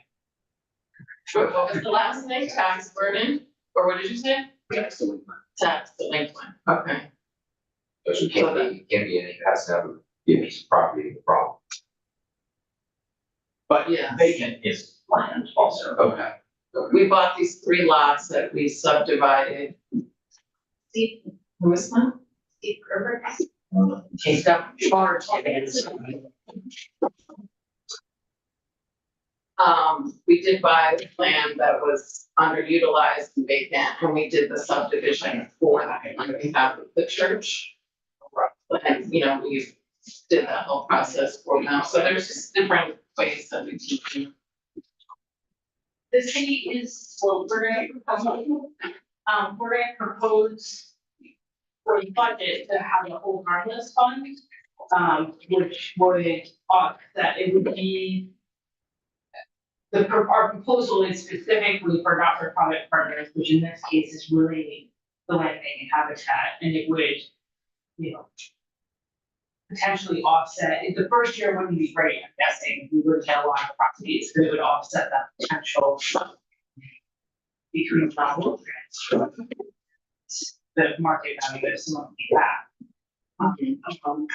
[SPEAKER 5] What was the last thing, tax burden, or what did you say? Tax delinquent, okay.
[SPEAKER 3] So it can't be any, it has to have be a piece of property in the problem.
[SPEAKER 6] But
[SPEAKER 5] Yeah.
[SPEAKER 6] vacant is land also.
[SPEAKER 3] Okay.
[SPEAKER 5] We bought these 3 lots that we subdivided. Steve, who was that? Steve Gerber? He's got charged. We did buy the land that was underutilized and vacant, and we did the subdivision for that on behalf of the church. And, you know, we did that whole process for them, so there's just different ways that we can.
[SPEAKER 8] The city is, well, we're gonna propose for the budget to have a whole harmless fund, which would, that it would be our proposal is specifically for not-for-profit partners, which in this case is really the land bank and habitat, and it would, you know, potentially offset, the first year wouldn't be great, I'm guessing, we would get a lot of properties, but it would offset that potential between the market value of some of that.
[SPEAKER 6] Are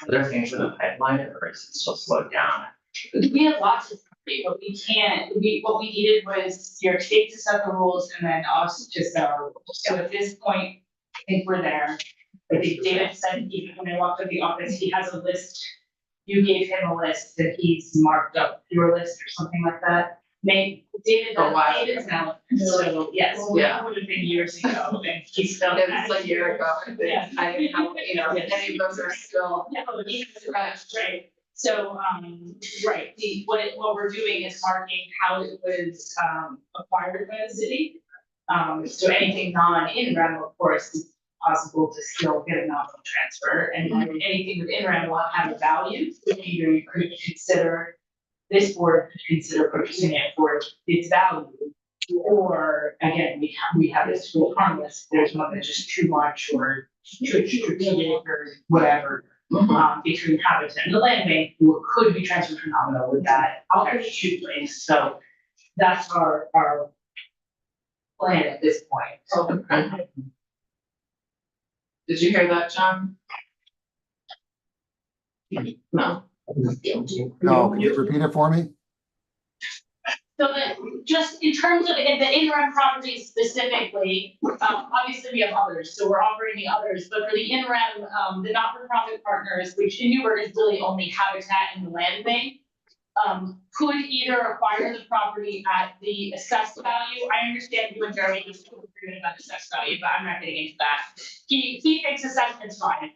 [SPEAKER 6] there things in the pipeline or is it still slowed down?
[SPEAKER 8] We have lots of property, but we can't, what we needed was your state to set the rules and then us to set our rules. So at this point, I think we're there. I think David said, even when I walked in the office, he has a list. You gave him a list that he's marked up your list or something like that. David's now, so yes,
[SPEAKER 5] Yeah.
[SPEAKER 8] that would have been years ago, and he's still.
[SPEAKER 5] It was a year ago, I think,
[SPEAKER 8] Yeah.
[SPEAKER 5] I didn't know, you know, any of those are still.
[SPEAKER 8] No, right, so, right, what we're doing is marking how it was, acquired by the city. So anything non-in-rem, of course, is possible to still get a nominal transfer, and then anything within rem will have a value, which either you could consider, this board could consider purchasing it for its value. Or again, we have this full harmless, there's one that's just too much or too strategic or whatever. Between habitat and the land bank, could be transferred to nominal with that, there's 2 things, so that's our plan at this point.
[SPEAKER 5] Okay. Did you hear that, John? No.
[SPEAKER 9] No, can you repeat it for me?
[SPEAKER 8] So that, just in terms of the in-rem properties specifically, obviously we have others, so we're operating the others, but for the in-rem, the not-for-profit partners, which in Newburgh is really only habitat and the land bank, could either acquire the property at the assessed value. I understand you and Jeremy just agreement about assessed value, but I'm not getting into that. He thinks assessment's fine.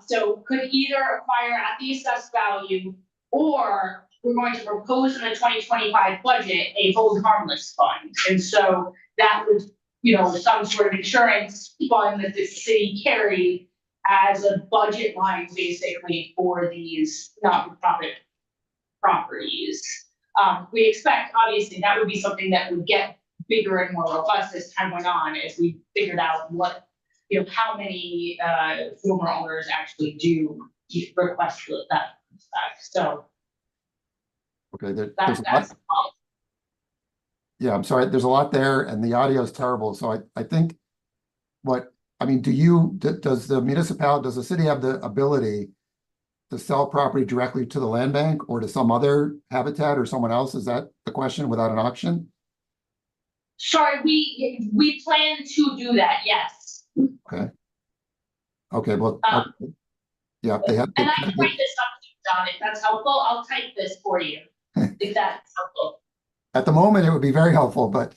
[SPEAKER 8] So could either acquire at the assessed value, or we're going to propose in the 2025 budget a hold harmless fund. And so that would, you know, some sort of insurance fund that the city carried as a budget line basically for these not-for-profit properties. We expect, obviously, that would be something that would get bigger and more robust as time went on, as we figured out what, how many, former owners actually do request that back. So
[SPEAKER 9] Okay, there's
[SPEAKER 8] that's,
[SPEAKER 9] a lot.
[SPEAKER 8] all.
[SPEAKER 9] Yeah, I'm sorry, there's a lot there and the audio is terrible. So I think does the city have the ability to sell property directly to the land bank or to some other habitat or someone else? Is that the question, without an auction?
[SPEAKER 8] Sorry, we plan to do that, yes.
[SPEAKER 9] Okay, well, yeah, they have.
[SPEAKER 8] And I can write this up to you, John, if that's helpful. I'll type this for you, if that's helpful.
[SPEAKER 9] At the moment, it would be very helpful, but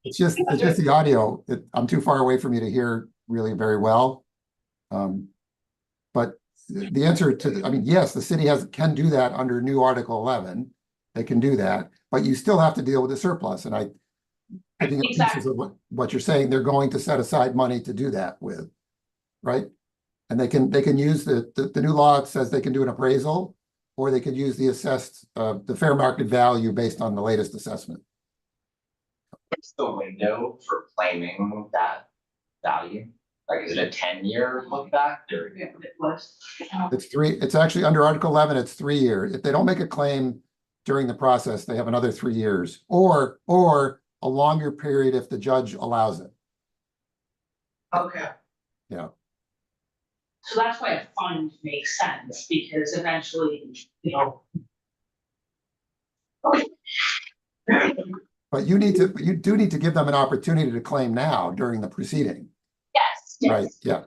[SPEAKER 9] it's just the audio. I'm too far away from you to hear really very well. But the answer to, yes, the city can do that under new Article 11. They can do that, but you still have to deal with the surplus. And I think
[SPEAKER 8] Exactly.
[SPEAKER 9] what you're saying, they're going to set aside money to do that with, right? And they can use the new law. It says they can do an appraisal, or they could use the assessed, the fair market value based on the latest assessment.
[SPEAKER 6] What's the window for claiming that value? Like, is it a 10-year look back or?
[SPEAKER 9] It's actually under Article 11, it's 3 years. If they don't make a claim during the process, they have another 3 years, or a longer period if the judge allows it.
[SPEAKER 2] Okay.
[SPEAKER 9] Yeah.
[SPEAKER 8] So that's why a fund makes sense, because eventually,
[SPEAKER 9] But you do need to give them an opportunity to claim now during the proceeding.
[SPEAKER 8] yes.
[SPEAKER 9] Right, yeah.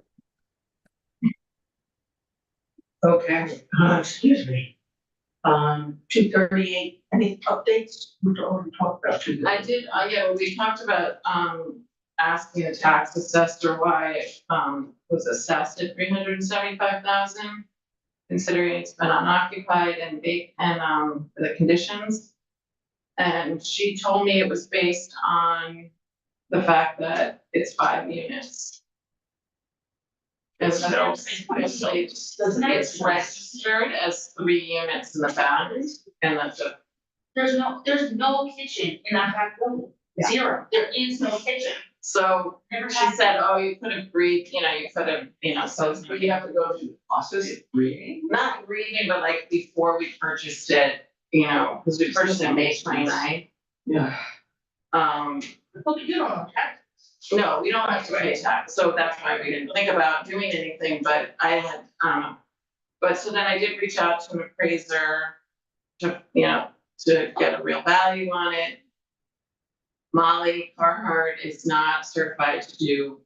[SPEAKER 2] Okay, excuse me. 238, any updates? We already talked about 238.
[SPEAKER 5] I did, yeah, we talked about, asking the tax assessor why it, was assessed at 375,000. Considering it's been unoccupied and big, and, the conditions. And she told me it was based on the fact that it's 5 units. It's registered as 3 units in the back, and that's a.
[SPEAKER 8] There's no kitchen in that back building.
[SPEAKER 2] Yeah.
[SPEAKER 8] Zero. There is no kitchen.
[SPEAKER 5] So
[SPEAKER 8] Never
[SPEAKER 5] she
[SPEAKER 8] happened.
[SPEAKER 5] said, oh, you could have breathed, you could have, so you have to go through the process of breathing. Not breathing, but like before we purchased it, because we purchased it on May 29th.
[SPEAKER 2] Yeah.
[SPEAKER 8] But you don't know taxes.
[SPEAKER 5] No, we don't have to pay tax, so that's why we didn't think about doing anything, but I had, but so then I did reach out to an appraiser to get a real value on it. Molly Carhart is not certified to do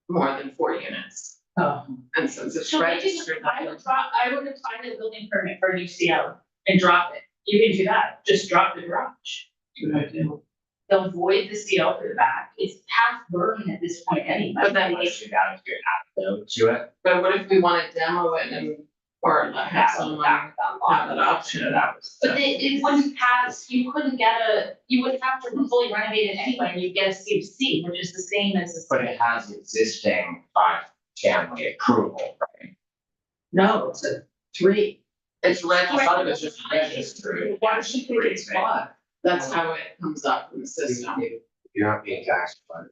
[SPEAKER 5] more than 4 units. And since it's
[SPEAKER 8] So maybe
[SPEAKER 5] registered.
[SPEAKER 8] I would apply to the building permit for a new CO and drop it. You can do that. Just drop the garage.
[SPEAKER 2] Good idea.
[SPEAKER 8] They'll void the CO for the back. It's half burning at this point anyway.
[SPEAKER 5] But then
[SPEAKER 6] Unless you got to it.
[SPEAKER 5] But what if we want to demo it and, or have someone have that option?
[SPEAKER 8] But it wouldn't pass, you would have to fully renovate it anyway, and you'd get a CFC, which is the same as.
[SPEAKER 6] But it has existing 5-family approval, right?
[SPEAKER 2] No, it's a 3.
[SPEAKER 5] It's registered.
[SPEAKER 6] I thought it was just registered.
[SPEAKER 2] Why does she think it's 5?
[SPEAKER 5] That's how it comes up in the system.
[SPEAKER 3] You're not being taxed by it.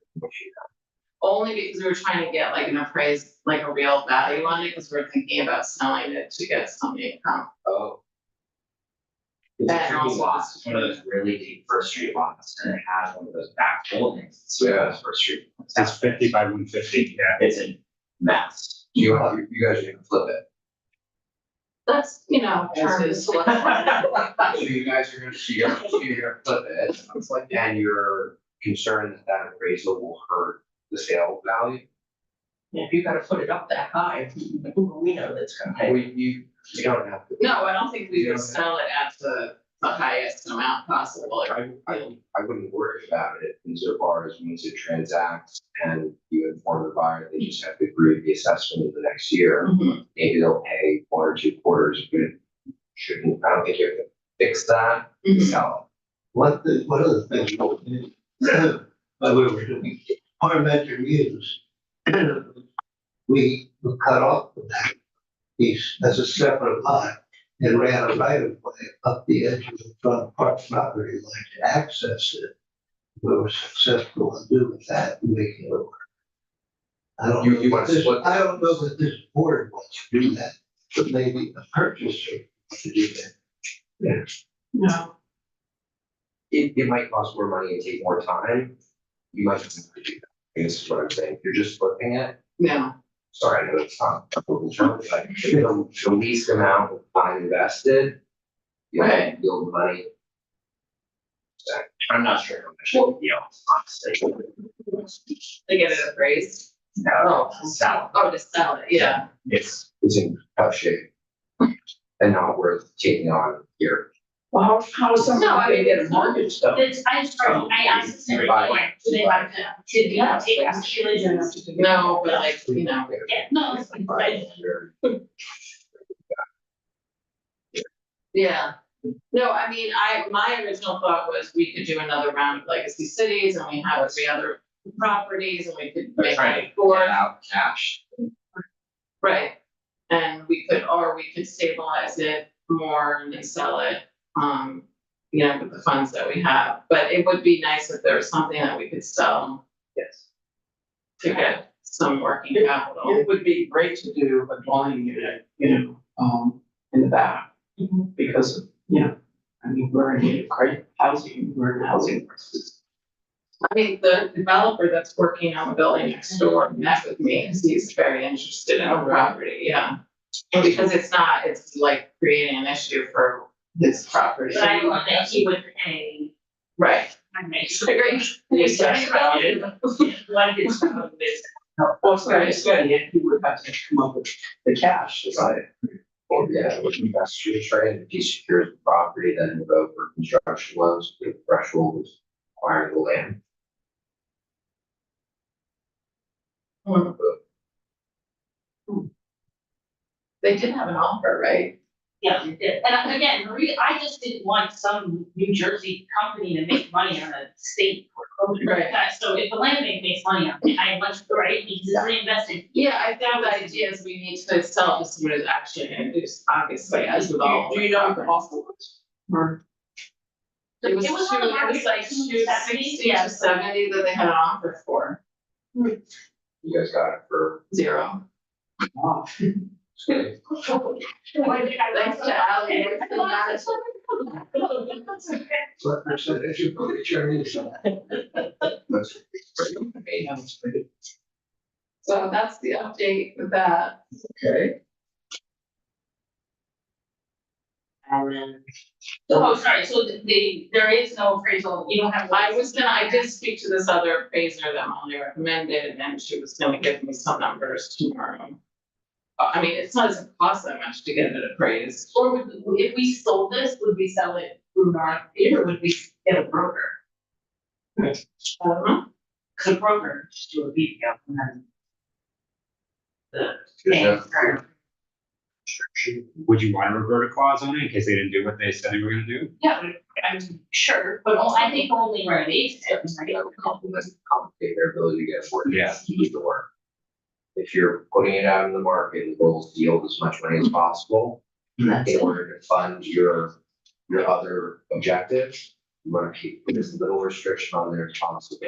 [SPEAKER 5] Only because we were trying to get like an appraised, like a real value on it, because we're thinking about selling it to get some income.
[SPEAKER 3] Oh.
[SPEAKER 6] It's a
[SPEAKER 5] And
[SPEAKER 6] tricky
[SPEAKER 5] also-
[SPEAKER 6] lot, it's one of those really deep First Street lots, and it has one of those back buildings, so
[SPEAKER 3] Yeah.
[SPEAKER 6] First Street.
[SPEAKER 4] It's 50 by 150, yeah.
[SPEAKER 6] It's a mess.
[SPEAKER 3] You guys are gonna flip it.
[SPEAKER 5] That's, term is
[SPEAKER 3] So you guys are gonna, you're gonna flip it, and you're concerned that appraisal will hurt the sale value?
[SPEAKER 2] If you gotta put it up that high, who do we know that's gonna pay?
[SPEAKER 3] Well, you don't have to.
[SPEAKER 5] No, I don't think we would sell it at the highest amount possible.
[SPEAKER 3] I wouldn't worry about it insofar as once it transacts and you inform the buyer, they just have to agree to the assessment of the next year.
[SPEAKER 5] Mhm.
[SPEAKER 3] Maybe they'll pay 1 or 2 quarters, but it shouldn't, I don't think you have to fix that,
[SPEAKER 5] Mhm.
[SPEAKER 3] sell
[SPEAKER 1] One of the things, while we were doing parliamentary use, we cut off the back piece as a separate lot and ran a right of way up the edge of the front part property line to access it. we were successful in doing that, making it work. I don't
[SPEAKER 3] You
[SPEAKER 1] know
[SPEAKER 3] want
[SPEAKER 1] if
[SPEAKER 3] to
[SPEAKER 1] this,
[SPEAKER 3] split?
[SPEAKER 1] I don't know that this board wants to do that, but maybe a purchaser to do that.
[SPEAKER 7] No.
[SPEAKER 3] It might cost more money and take more time. You might just have to do that. This is what I'm saying. You're just flipping it.
[SPEAKER 5] No,
[SPEAKER 3] Sorry, I know it's not a total term, but the least amount of time invested. You
[SPEAKER 5] Right.
[SPEAKER 3] yield money.
[SPEAKER 6] I'm not sure how much it would be, honestly.
[SPEAKER 5] they get it appraised.
[SPEAKER 6] No, sell.
[SPEAKER 5] Oh, to sell it, yeah.
[SPEAKER 6] It's,
[SPEAKER 3] It's in tough shape. And not worth taking on here.
[SPEAKER 7] Well, how is
[SPEAKER 5] No,
[SPEAKER 7] someone
[SPEAKER 5] I
[SPEAKER 7] gonna
[SPEAKER 5] mean,
[SPEAKER 7] get a mortgage though?
[SPEAKER 8] I asked the same question, do they want to, did you have to take out Sheila's?
[SPEAKER 5] No, but like, you know,
[SPEAKER 8] Yeah, no, it's fine, but
[SPEAKER 5] yeah. No, I mean, my original thought was we could do another round of legacy cities and we have 3 other properties and we could
[SPEAKER 6] they're
[SPEAKER 5] make
[SPEAKER 6] trying to
[SPEAKER 5] it 4.
[SPEAKER 6] get out cash.
[SPEAKER 5] Right, and we could stabilize it more and then sell it, you know, with the funds that we have. But it would be nice if there was something that we could sell
[SPEAKER 7] Yes.
[SPEAKER 5] to get some working capital.
[SPEAKER 7] It would be great to do a dwelling unit, in the back. Because of, I mean, we're in great housing, we're in housing crisis.
[SPEAKER 5] I mean, the developer that's working on the building next door met with me, because he's very interested in the property, yeah. And because it's like creating an issue for his property.
[SPEAKER 8] I don't want that he would pay,
[SPEAKER 5] Right.
[SPEAKER 8] I mean,
[SPEAKER 5] Agree.
[SPEAKER 8] What is some of this?
[SPEAKER 7] Well, it's very good, yet he would have to come up with the cash, right?
[SPEAKER 3] Or yeah, which investors trade, if he secures the property, then we'll go for construction loans, the threshold is acquiring the land.
[SPEAKER 5] They did have an offer, right?
[SPEAKER 8] Yeah, we did. And again, I just didn't want some New Jersey company to make money on a state foreclosure.
[SPEAKER 5] Right.
[SPEAKER 8] So if the land bank makes money on it, I want to, right, because it's reinvested.
[SPEAKER 5] Yeah, I think the idea is we need to sell to someone who's actually gonna do, obviously, as with all.
[SPEAKER 7] Do you know what the offer was? Or,
[SPEAKER 5] It was
[SPEAKER 8] on the market for
[SPEAKER 5] like
[SPEAKER 8] 270,
[SPEAKER 5] 260
[SPEAKER 8] yeah.
[SPEAKER 5] to 70 that they had an offer for,
[SPEAKER 3] You guys got it for.
[SPEAKER 5] 0.
[SPEAKER 7] oh,
[SPEAKER 5] Thanks to Ally.
[SPEAKER 1] What percentage of the attorneys?
[SPEAKER 3] That's pretty amazing.
[SPEAKER 5] So that's the update with that.
[SPEAKER 3] Okay.
[SPEAKER 5] And then.
[SPEAKER 8] Oh, sorry, so there is no appraisal, you don't have.
[SPEAKER 5] I did speak to this other appraiser that Molly recommended, and she was gonna give me some numbers tomorrow. I mean, it's not as cost that much to get it appraised.
[SPEAKER 8] Or if we sold this, would we sell it through RFP or would we get a broker?
[SPEAKER 5] I don't know.
[SPEAKER 8] Cause a broker just do a BPO and then. The.
[SPEAKER 3] Yeah.
[SPEAKER 4] Would you want to revert a clause on it in case they didn't do what they said they were gonna do?
[SPEAKER 8] Yeah, I'm sure, but I think only renovations, right?
[SPEAKER 3] Complicate their ability to get affordable.
[SPEAKER 4] Yeah.
[SPEAKER 3] Keep the work. If you're putting it out in the market, the goal is to yield as much money as possible. In order to fund your other objectives, you want to keep as little restriction on there as possible.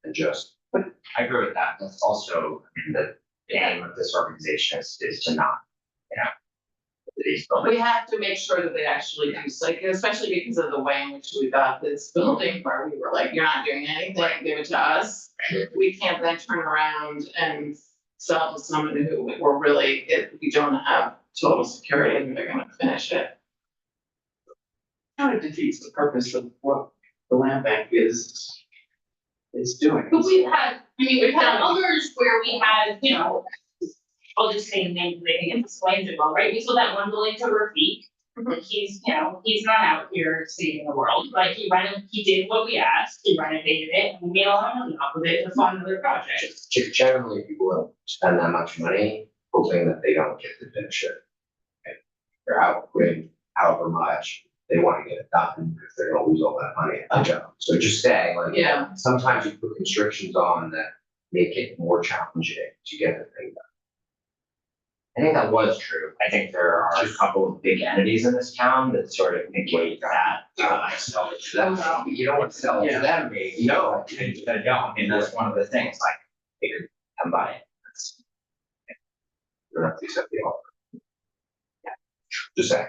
[SPEAKER 3] And just,
[SPEAKER 6] I agree with that. That's also, the aim of this organization is to not, these buildings.
[SPEAKER 5] We have to make sure that they actually do, like, especially because of the way in which we got this building, where we were like, you're not doing anything, give it to us. We can't then turn around and sell to someone who we're really, if we don't have total security and they're gonna finish it.
[SPEAKER 7] kind of defeats the purpose of what the land bank is doing.
[SPEAKER 8] But we've had others where we had, I'll just say the name, I think it explains it well, right? We sold that one building to Rafik. He's not out here saving the world, but he did what we asked, he renovated it, and we made a lot of money off of it to fund other projects.
[SPEAKER 3] generally, people don't spend that much money hoping that they don't get to finish it. And they're out putting however much, they want to get it done, because they're gonna lose all that money at the job. So just saying, like,
[SPEAKER 5] Yeah.
[SPEAKER 3] sometimes you put constrictions on that make it more challenging to get the thing done.
[SPEAKER 6] I think that was true. I think there are a couple of big entities in this town that sort of negate that.
[SPEAKER 3] Sell it to them. You don't want to sell it to them, maybe.
[SPEAKER 6] No, I don't, and that's one of the things, like, they could come by it. That's-
[SPEAKER 3] You don't have to accept the offer. Just saying.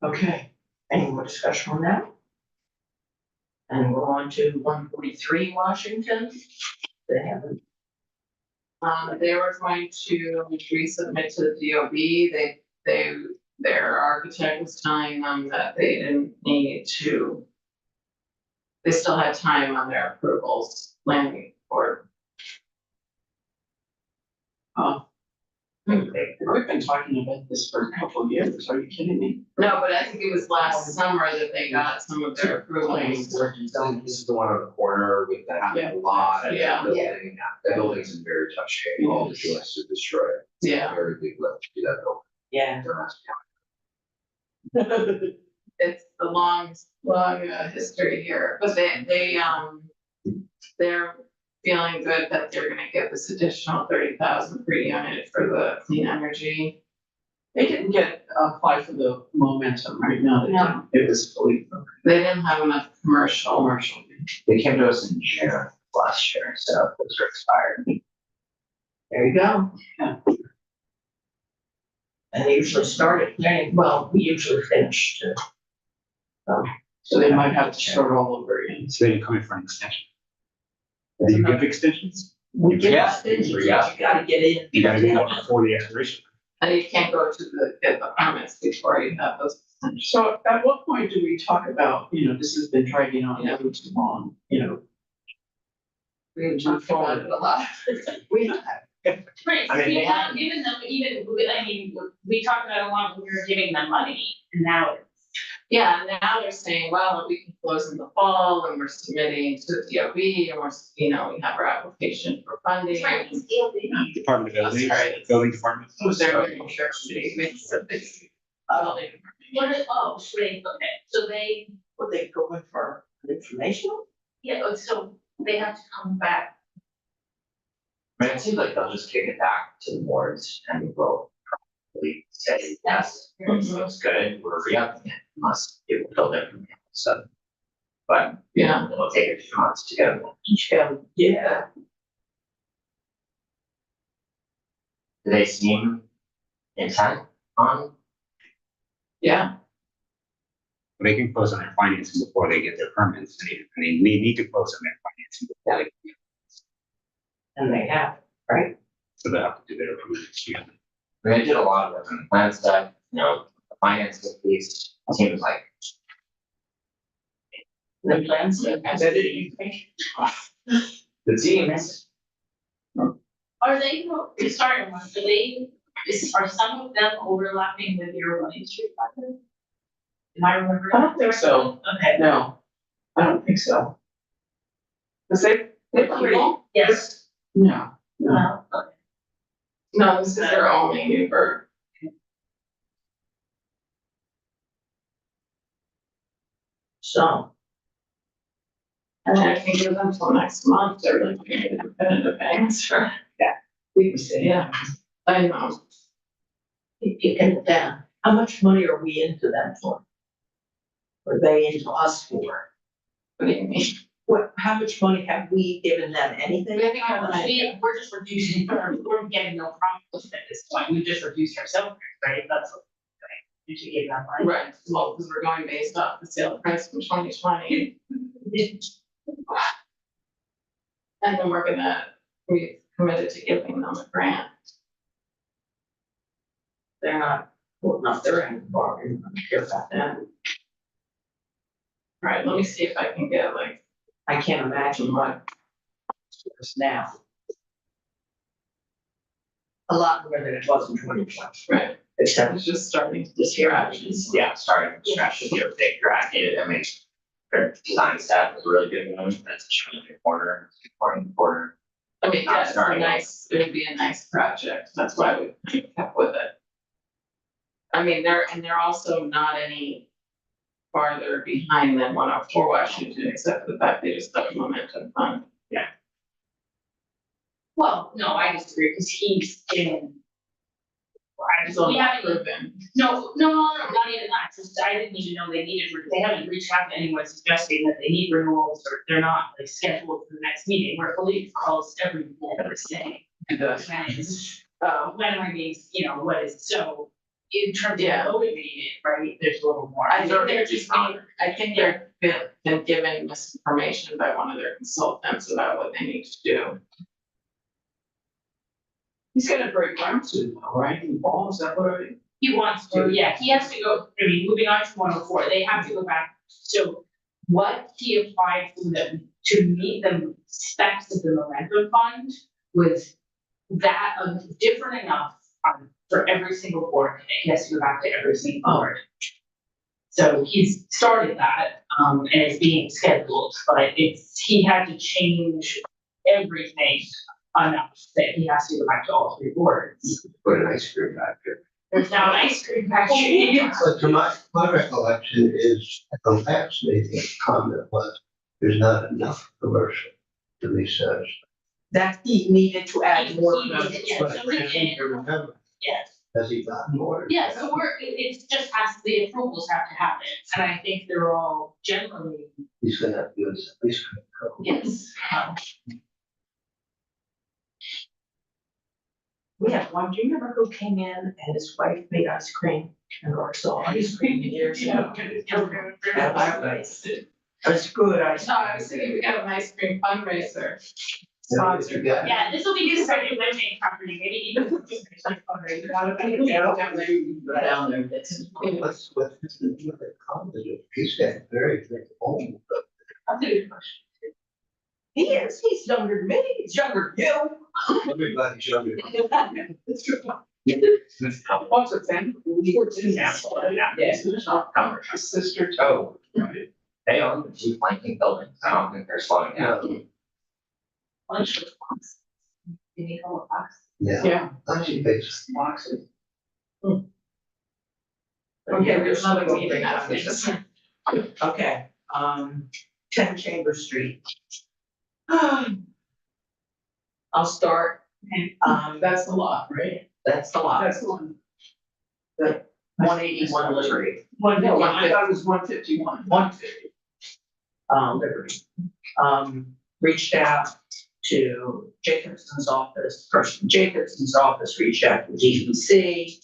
[SPEAKER 2] Okay, any more discussion on that? And we're on to 143 Washington. They haven't.
[SPEAKER 5] They were going to resubmit to the DOB, their architect was telling them that they didn't need to. They still had time on their approvals, planning board.
[SPEAKER 7] We've been talking about this for a couple of years, are you kidding me?
[SPEAKER 5] No, but I think it was last summer that they got some of their approvals.
[SPEAKER 3] This is the one on the corner with the
[SPEAKER 7] Yeah.
[SPEAKER 3] lot and
[SPEAKER 5] Yeah.
[SPEAKER 3] the building. The building's in very tough shape, all the joists are destroyed. It's a
[SPEAKER 5] Yeah.
[SPEAKER 3] Very big lift to do that building.
[SPEAKER 2] Yeah.
[SPEAKER 3] Don't ask me.
[SPEAKER 5] It's a long history here, but they're feeling good that they're gonna get this additional 30,000 per unit for the clean energy.
[SPEAKER 7] They didn't apply for the momentum right now,
[SPEAKER 5] No.
[SPEAKER 7] it was fully
[SPEAKER 5] They didn't have enough commercial.
[SPEAKER 6] They came to us in June last year, so those are expired.
[SPEAKER 2] There you go.
[SPEAKER 7] Yeah.
[SPEAKER 2] And they usually start at planning, well, we usually finish too.
[SPEAKER 7] So they might have to start all over again.
[SPEAKER 4] So they're coming for an extension. Do you give extensions?
[SPEAKER 2] We get
[SPEAKER 6] Yeah,
[SPEAKER 2] extensions, you
[SPEAKER 6] yeah.
[SPEAKER 2] gotta get in.
[SPEAKER 4] You gotta get up before the expiration.
[SPEAKER 5] And you can't go to get the permits before you have those.
[SPEAKER 7] So at what point do we talk about, this has been dragging on way too long,
[SPEAKER 5] We talked about it a lot.
[SPEAKER 2] We have.
[SPEAKER 8] Right,
[SPEAKER 6] I mean,
[SPEAKER 8] we
[SPEAKER 6] they
[SPEAKER 8] have given them we talked about it a lot when we were giving them money, and now it's.
[SPEAKER 5] Yeah, and now they're saying, well, we can close in the fall and we're submitting to the DOB and we have our application for funding.
[SPEAKER 8] It's right, it's DLB.
[SPEAKER 4] Department of Buildings,
[SPEAKER 5] Sorry.
[SPEAKER 4] Building Department.
[SPEAKER 5] Who's there? It's a big, building.
[SPEAKER 8] What is, oh, wait, okay, so they,
[SPEAKER 2] What they going for, informational?
[SPEAKER 8] yeah, so they have to come back.
[SPEAKER 6] I mean, it seems like they'll just kick it back to the boards and we'll probably say, yes, it looks good, we're re-upping it, unless it will build it from the outside. But
[SPEAKER 5] Yeah,
[SPEAKER 6] it'll take a few months to get them.
[SPEAKER 2] Yeah.
[SPEAKER 6] Do they seem intent on?
[SPEAKER 5] yeah,
[SPEAKER 4] They can close on their financing before they get their permits, and they need to close on their financing before they.
[SPEAKER 2] And they have, right?
[SPEAKER 4] So they have to do their permits together.
[SPEAKER 6] I mean, I did a lot of work on the plan stuff, the financing piece, seems like.
[SPEAKER 2] The plans, that
[SPEAKER 7] you think?
[SPEAKER 6] The teams.
[SPEAKER 8] Are they, sorry, are some of them overlapping with your Running Street project? Am I remembering?
[SPEAKER 7] I don't think so.
[SPEAKER 8] Okay.
[SPEAKER 7] No, I don't think so. Cause they pretty,
[SPEAKER 8] Yes.
[SPEAKER 7] no,
[SPEAKER 8] Well, okay.
[SPEAKER 5] no, this is their only Newburgh.
[SPEAKER 2] So,
[SPEAKER 5] And I can give them till next month, they're really getting a definitive answer.
[SPEAKER 2] we say,
[SPEAKER 5] Yeah, I know.
[SPEAKER 2] and how much money are we into them for? Are they into us for?
[SPEAKER 5] What do you mean?
[SPEAKER 2] What, how much money have we given them, anything?
[SPEAKER 5] We haven't given them anything.
[SPEAKER 8] We're just reducing, we're getting no profit at this point, we just reduced ourselves, right, that's what. You should give them money.
[SPEAKER 5] Right, well, because we're going based off the sale price from 2020. And then we committed to giving them a grant.
[SPEAKER 2] They're not, well, not their end of the bargain, I don't care about that.
[SPEAKER 5] All right, let me see if I can get
[SPEAKER 2] I can't imagine what it's now. A lot more than it was in 2020,
[SPEAKER 5] right,
[SPEAKER 2] except
[SPEAKER 5] it's just starting to scratch.
[SPEAKER 6] Yeah, starting from scratch with your big crack, I mean, their design staff was really good one, that's a challenging corner, corner.
[SPEAKER 5] I mean,
[SPEAKER 6] Not
[SPEAKER 5] yeah, it's a
[SPEAKER 6] starting.
[SPEAKER 5] nice, it would be a nice project, that's why we kept with it. I mean, they're also not any farther behind than 104 Washington, except for the fact they just got a momentum fund.
[SPEAKER 8] Well, no, I disagree, because he's been.
[SPEAKER 5] So
[SPEAKER 8] We haven't,
[SPEAKER 5] proven.
[SPEAKER 8] no, not even that, just I didn't even know they needed, they haven't reached out to anyone suggesting that they need renewals, or they're not like scheduled for the next meeting, where Philippe calls every day.
[SPEAKER 5] It does.
[SPEAKER 8] When am I being, what is, so, in terms of
[SPEAKER 5] Yeah.
[SPEAKER 8] motivated, right, there's a little more.
[SPEAKER 5] I
[SPEAKER 8] think
[SPEAKER 5] think
[SPEAKER 8] they're just being,
[SPEAKER 5] I think they're been given misinformation by one of their consultants about what they need to do.
[SPEAKER 7] He's got a great ground suit now, right? In the fall, is that what I mean?
[SPEAKER 8] he wants to, yeah, he has to go, I mean, moving on to 104, they have to go back, so what he applied for them to meet the specs of the momentum fund was that different enough for every single board, he has to go back to every single board. So he's started that, and it's being scheduled, but he had to change everything enough that he has to go back to all three boards.
[SPEAKER 3] Put an ice cream back there.
[SPEAKER 8] There's now an ice cream factory.
[SPEAKER 1] But to my recollection is, the last meeting comment was, there's not enough commercial to be satisfied.
[SPEAKER 2] That he needed to add more.
[SPEAKER 8] He needed, yeah,
[SPEAKER 1] But
[SPEAKER 8] so
[SPEAKER 1] I can't remember,
[SPEAKER 8] yes.
[SPEAKER 1] has he gotten more?
[SPEAKER 8] Yeah, so it's just the approvals have to happen, and I think they're all generally,
[SPEAKER 1] He's gonna have to do his ice cream cone.
[SPEAKER 8] yes.
[SPEAKER 2] We have one, do you remember who came in and his wife made ice cream and or saw ice cream years ago? That was nice. It was good ice
[SPEAKER 5] No,
[SPEAKER 2] cream.
[SPEAKER 5] I was thinking we got an ice cream fundraiser.
[SPEAKER 1] Now, if you got-
[SPEAKER 8] Yeah, this will be his second living property, maybe even.
[SPEAKER 2] Down there, that's.
[SPEAKER 1] What's the comment? He's getting very old.
[SPEAKER 2] He is, he's younger than me, he's younger than you.
[SPEAKER 1] Everybody's younger.
[SPEAKER 7] It's true.
[SPEAKER 5] What's it then?
[SPEAKER 7] Yes.
[SPEAKER 3] His sister too. Right.
[SPEAKER 6] They own the two flanking buildings. I don't think they're slowing down.
[SPEAKER 8] Lunch with box. You need a little box.
[SPEAKER 1] Yeah.
[SPEAKER 7] Yeah.
[SPEAKER 1] Actually, it's
[SPEAKER 7] Boxes.
[SPEAKER 5] Okay, there's another meeting after this.
[SPEAKER 2] Okay, 10 Chamber Street. I'll start,
[SPEAKER 5] That's the lot, right?
[SPEAKER 2] that's the lot,
[SPEAKER 7] That's the one.
[SPEAKER 2] 181 Liberty.
[SPEAKER 7] No, I thought it was 151.
[SPEAKER 2] 150. Liberty. Reached out to Jacobson's office, first Jacobson's office reached out to DEC.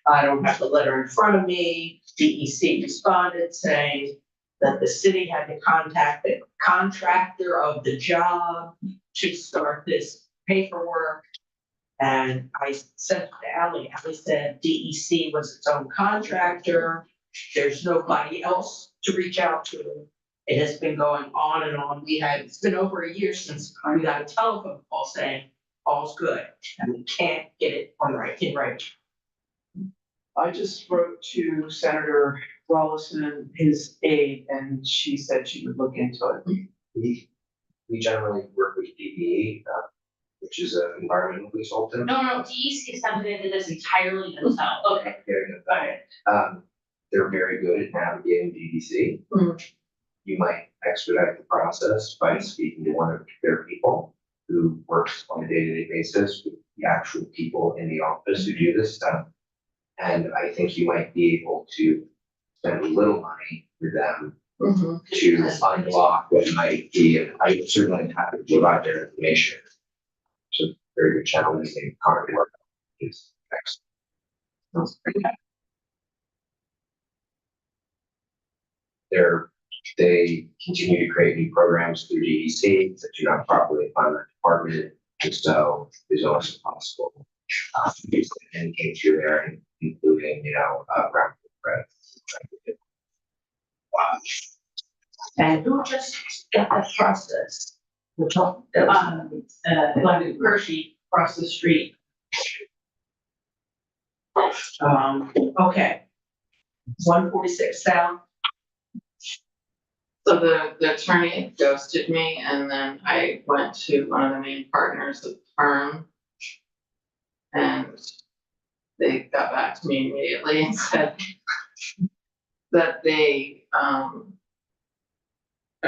[SPEAKER 2] I don't have the letter in front of me. DEC responded saying that the city had to contact the contractor of the job to start this paperwork. And I sent it to Ally. Ally said DEC was its own contractor. There's nobody else to reach out to. It has been going on and on. It's been over a year since we got a telephone call saying all's good and we can't get it in writing.
[SPEAKER 7] I just wrote to Senator Rollison, his aide, and she said she would look into it.
[SPEAKER 3] We generally work with DBE, which is an environmental consultant.
[SPEAKER 8] No, DEC submitted this entirely themselves, okay.
[SPEAKER 3] They're very good at navigating DEC. You might expedite the process by speaking to one of their people who works on a day-to-day basis with the actual people in the office who do this stuff. And I think you might be able to spend a little money with them to unlock what might be, and I certainly have to provide their information. It's a very good challenge in current work. Is excellent. They continue to create new programs through DEC that do not properly fund that department, and so there's also possible. And came through there, including, ground credits. Wow.
[SPEAKER 2] And who just got that process? We're talking,
[SPEAKER 8] Like Hershey across the street.
[SPEAKER 2] okay. 146 South.
[SPEAKER 5] So the attorney ghosted me and then I went to one of the main partners of the firm. And they got back to me immediately and said that they are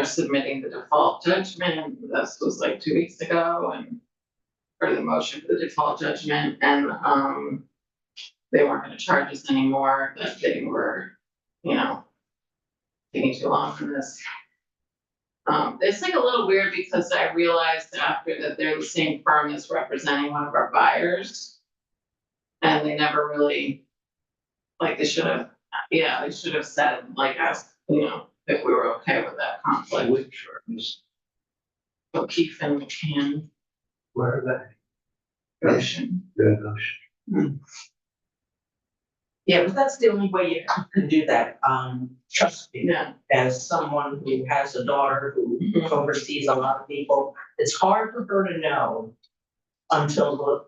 [SPEAKER 5] submitting the default judgment. This was like 2 weeks ago and or the motion for the default judgment and, they weren't gonna charge us anymore, that they were, you know, taking too long for this. It's like a little weird because I realized after that they're the same firm that's representing one of our buyers. And they never really, like, they should have, yeah, they should have said, like, asked, you know, if we were okay with that conflict.
[SPEAKER 1] Which firms,
[SPEAKER 5] O'Keefe and McCann,
[SPEAKER 1] where are they?
[SPEAKER 5] Ocean.
[SPEAKER 1] Good Ocean.
[SPEAKER 2] Yeah, but that's the only way you can do that, trust me,
[SPEAKER 5] Yeah.
[SPEAKER 2] as someone who has a daughter who
[SPEAKER 5] Mhm.
[SPEAKER 2] oversees a lot of people, it's hard for her to know until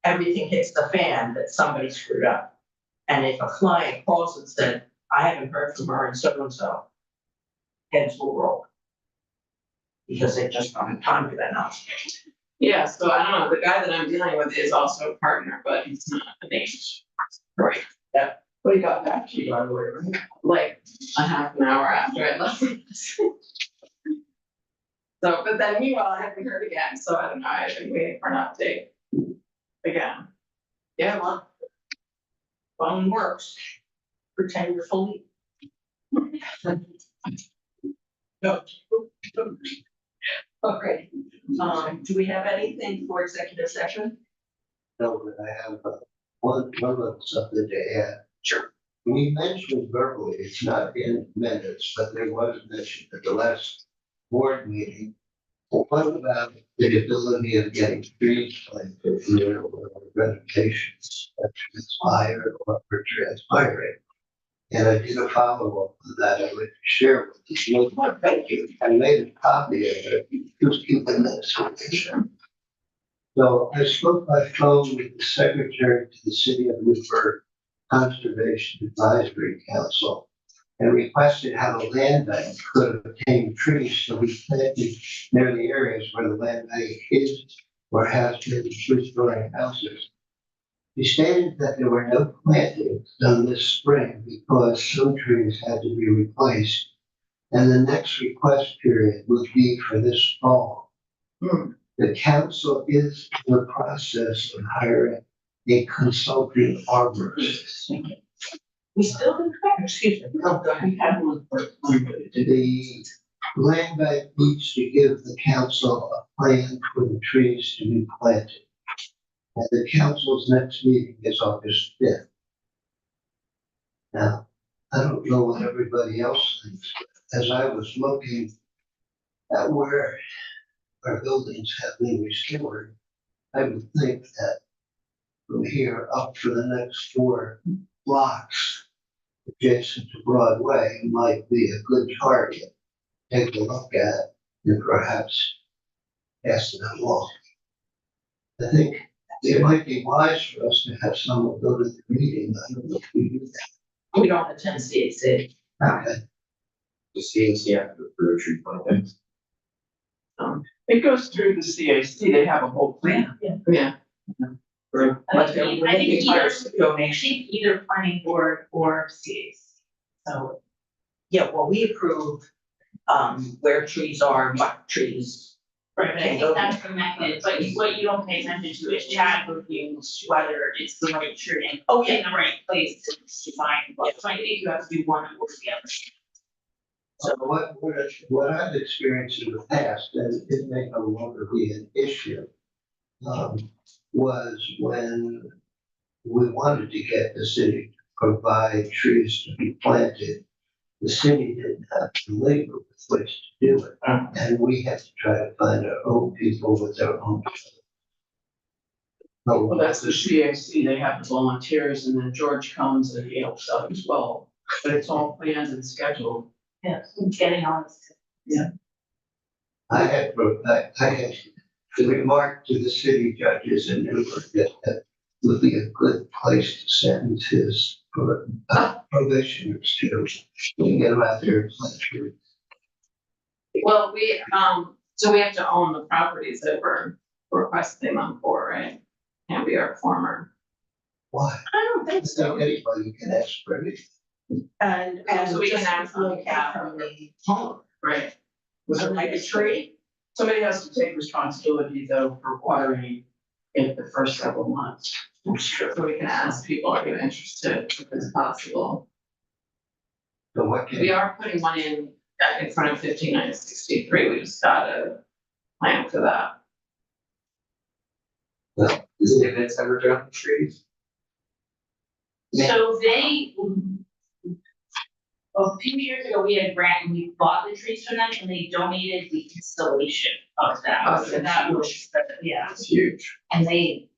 [SPEAKER 2] everything hits the fan that somebody screwed up. And if a client calls and said, I haven't heard from her and so, heads will roll. Because they just don't have time for that now.
[SPEAKER 5] Yeah, so I don't know, the guy that I'm dealing with is also a partner, but he's not a named. Right,
[SPEAKER 7] But he got back to you, by the way, right?
[SPEAKER 5] like a half an hour after I left. So, but then meanwhile, I haven't heard again, so I don't know, I've been waiting for an update. Again.
[SPEAKER 2] Yeah, well. Phone works. Pretend you're fully. No. Okay, do we have anything for executive session?
[SPEAKER 1] No, but I have one little something to add. Sure. We mentioned verbally, it's not in minutes, but there was mentioned at the last board meeting. What about the ability of getting trees planted near where vegetations that transpired or are transpiring? And I did a follow-up on that I would share with you. Well, thank you. I made a copy of it. Just keep the minutes. So I spoke by phone with the secretary to the city of Newburgh Conservation Advisory Council and requested how the land bank could obtain trees to be planted near the areas where the land bank is or has been restoring houses. He stated that there were no plantings done this spring because some trees had to be replaced and the next request period would be for this fall. The council is in the process of hiring a consulting arborist.
[SPEAKER 2] We still do that, excuse me.
[SPEAKER 7] No, we had one for.
[SPEAKER 1] The land bank needs to give the council a plan for the trees to be planted. And the council's next meeting is August 5th. Now, I don't know what everybody else thinks, but as I was looking at where our buildings have been restored, I would think that from here up for the next 4 blocks adjacent to Broadway might be a good target. Take a look at and perhaps pass it along. I think it might be wise for us to have someone go to the meeting. I don't know if we do that.
[SPEAKER 2] We don't attend CAC.
[SPEAKER 1] Okay.
[SPEAKER 3] The CAC have to approve tree plantings.
[SPEAKER 7] It goes through the CAC, they have a whole plan.
[SPEAKER 5] Yeah,
[SPEAKER 7] For
[SPEAKER 8] I
[SPEAKER 7] like
[SPEAKER 8] think
[SPEAKER 7] a
[SPEAKER 8] either,
[SPEAKER 2] Donation.
[SPEAKER 8] either planning board or CAC. So,
[SPEAKER 2] Yeah, well, we approve, where trees are, and what trees.
[SPEAKER 8] right, but I think that's the method, but what you don't pay attention to is Chad reviews whether it's the right tree and
[SPEAKER 2] Oh, yeah.
[SPEAKER 8] in the right place to design. So I think you have to do one or the other.
[SPEAKER 1] So what I've experienced in the past, and it may no longer be an issue, was when we wanted to get the city to provide trees to be planted. The city didn't have the labor with which to do it, and we had to try to find our own people with their own.
[SPEAKER 7] Well, that's the CAC, they have the volunteers and then George comes and he helps out as well, but it's all planned and scheduled.
[SPEAKER 8] Yeah, getting on.
[SPEAKER 1] I had the remark to the city judges in Newburgh that would be a good place to send his probationers to get them out there and plant trees.
[SPEAKER 5] well, so we have to own the properties that we're requesting them for, right? Can't be our former.
[SPEAKER 1] Why?
[SPEAKER 2] I don't think
[SPEAKER 1] I think anybody can ask for anything.
[SPEAKER 2] And
[SPEAKER 5] So we can
[SPEAKER 2] just
[SPEAKER 5] ask on
[SPEAKER 2] look
[SPEAKER 5] behalf
[SPEAKER 2] from
[SPEAKER 5] of
[SPEAKER 2] the home.
[SPEAKER 5] Right.
[SPEAKER 2] Was it like a tree?
[SPEAKER 7] Somebody has to take responsibility though for watering it the first several months.
[SPEAKER 5] So we can ask people, are you interested, if it's possible?
[SPEAKER 1] So what
[SPEAKER 5] We
[SPEAKER 1] can,
[SPEAKER 5] are putting one in front of 5963. We just gotta plan for that.
[SPEAKER 3] Is it events ever done the trees?
[SPEAKER 8] So they, a few years ago, we had a grant and we bought the trees from them and they donated the installation of them.
[SPEAKER 5] Oh,
[SPEAKER 8] So that was, yeah,
[SPEAKER 3] It's huge.
[SPEAKER 8] and they,